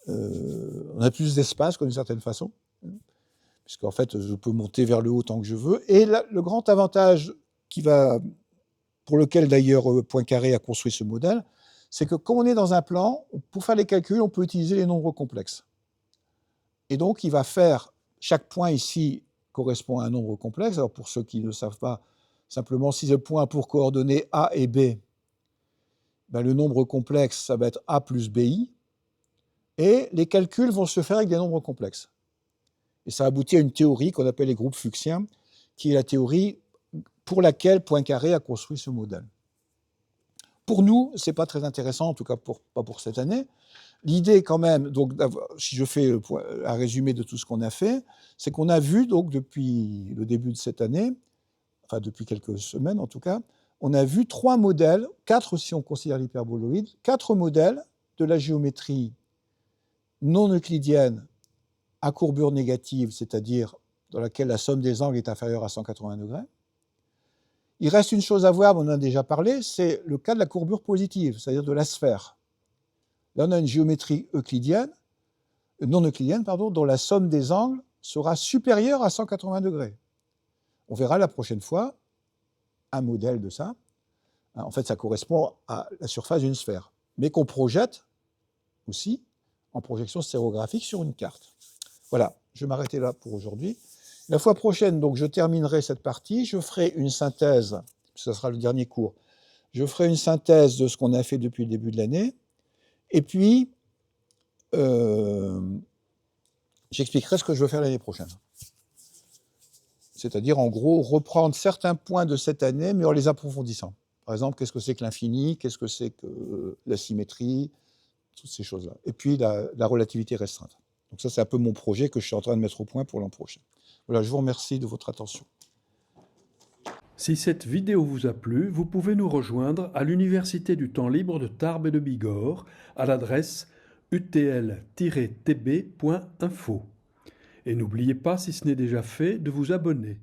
On a plus d'espace, d'une certaine façon, puisqu'en fait, je peux monter vers le haut tant que je veux. Et là, le grand avantage pour lequel d'ailleurs Poincaré a construit ce modèle, c'est que quand on est dans un plan, pour faire les calculs, on peut utiliser les nombres complexes. Et donc, il va faire, chaque point ici correspond à un nombre complexe. Alors, pour ceux qui ne savent pas, simplement, si le point a pour coordonnées A et B, ben, le nombre complexe, ça va être A plus BI. Et les calculs vont se faire avec des nombres complexes. Et ça aboutit à une théorie qu'on appelle les groupes fuchsiens, qui est la théorie pour laquelle Poincaré a construit ce modèle. Pour nous, ce n'est pas très intéressant, en tout cas pas pour cette année. L'idée quand même, donc, si je fais un résumé de tout ce qu'on a fait, c'est qu'on a vu donc depuis le début de cette année, enfin depuis quelques semaines en tout cas, on a vu 3 modèles, 4 si on considère l'hyperboloïde, 4 modèles de la géométrie non euclidienne à courbure négative, c'est-à-dire dans laquelle la somme des angles est inférieure à 180 degrés. Il reste une chose à voir, mais on en a déjà parlé, c'est le cas de la courbure positive, c'est-à-dire de la sphère. Là, on a une géométrie non euclidienne, dont la somme des angles sera supérieure à 180 degrés. On verra la prochaine fois un modèle de ça. En fait, ça correspond à la surface d'une sphère, mais qu'on projette aussi en projection stéréographique sur une carte. Voilà, je vais m'arrêter là pour aujourd'hui. La fois prochaine, donc, je terminerai cette partie, je ferai une synthèse, ce sera le dernier cours, je ferai une synthèse de ce qu'on a fait depuis le début de l'année, et puis j'expliquerai ce que je veux faire l'année prochaine. C'est-à-dire, en gros, reprendre certains points de cette année, mais en les approfondissant. Par exemple, qu'est-ce que c'est que l'infini, qu'est-ce que c'est que la symétrie, toutes ces choses-là. Et puis, la relativité restreinte. Donc ça, c'est un peu mon projet que je suis en train de mettre au point pour l'an prochain. Voilà, je vous remercie de votre attention. Si cette vidéo vous a plu, vous pouvez nous rejoindre à l'Université du temps libre de Tarbes et de Bigorre à l'adresse utl-tb.info. Et n'oubliez pas, si ce n'est déjà fait, de vous abonner.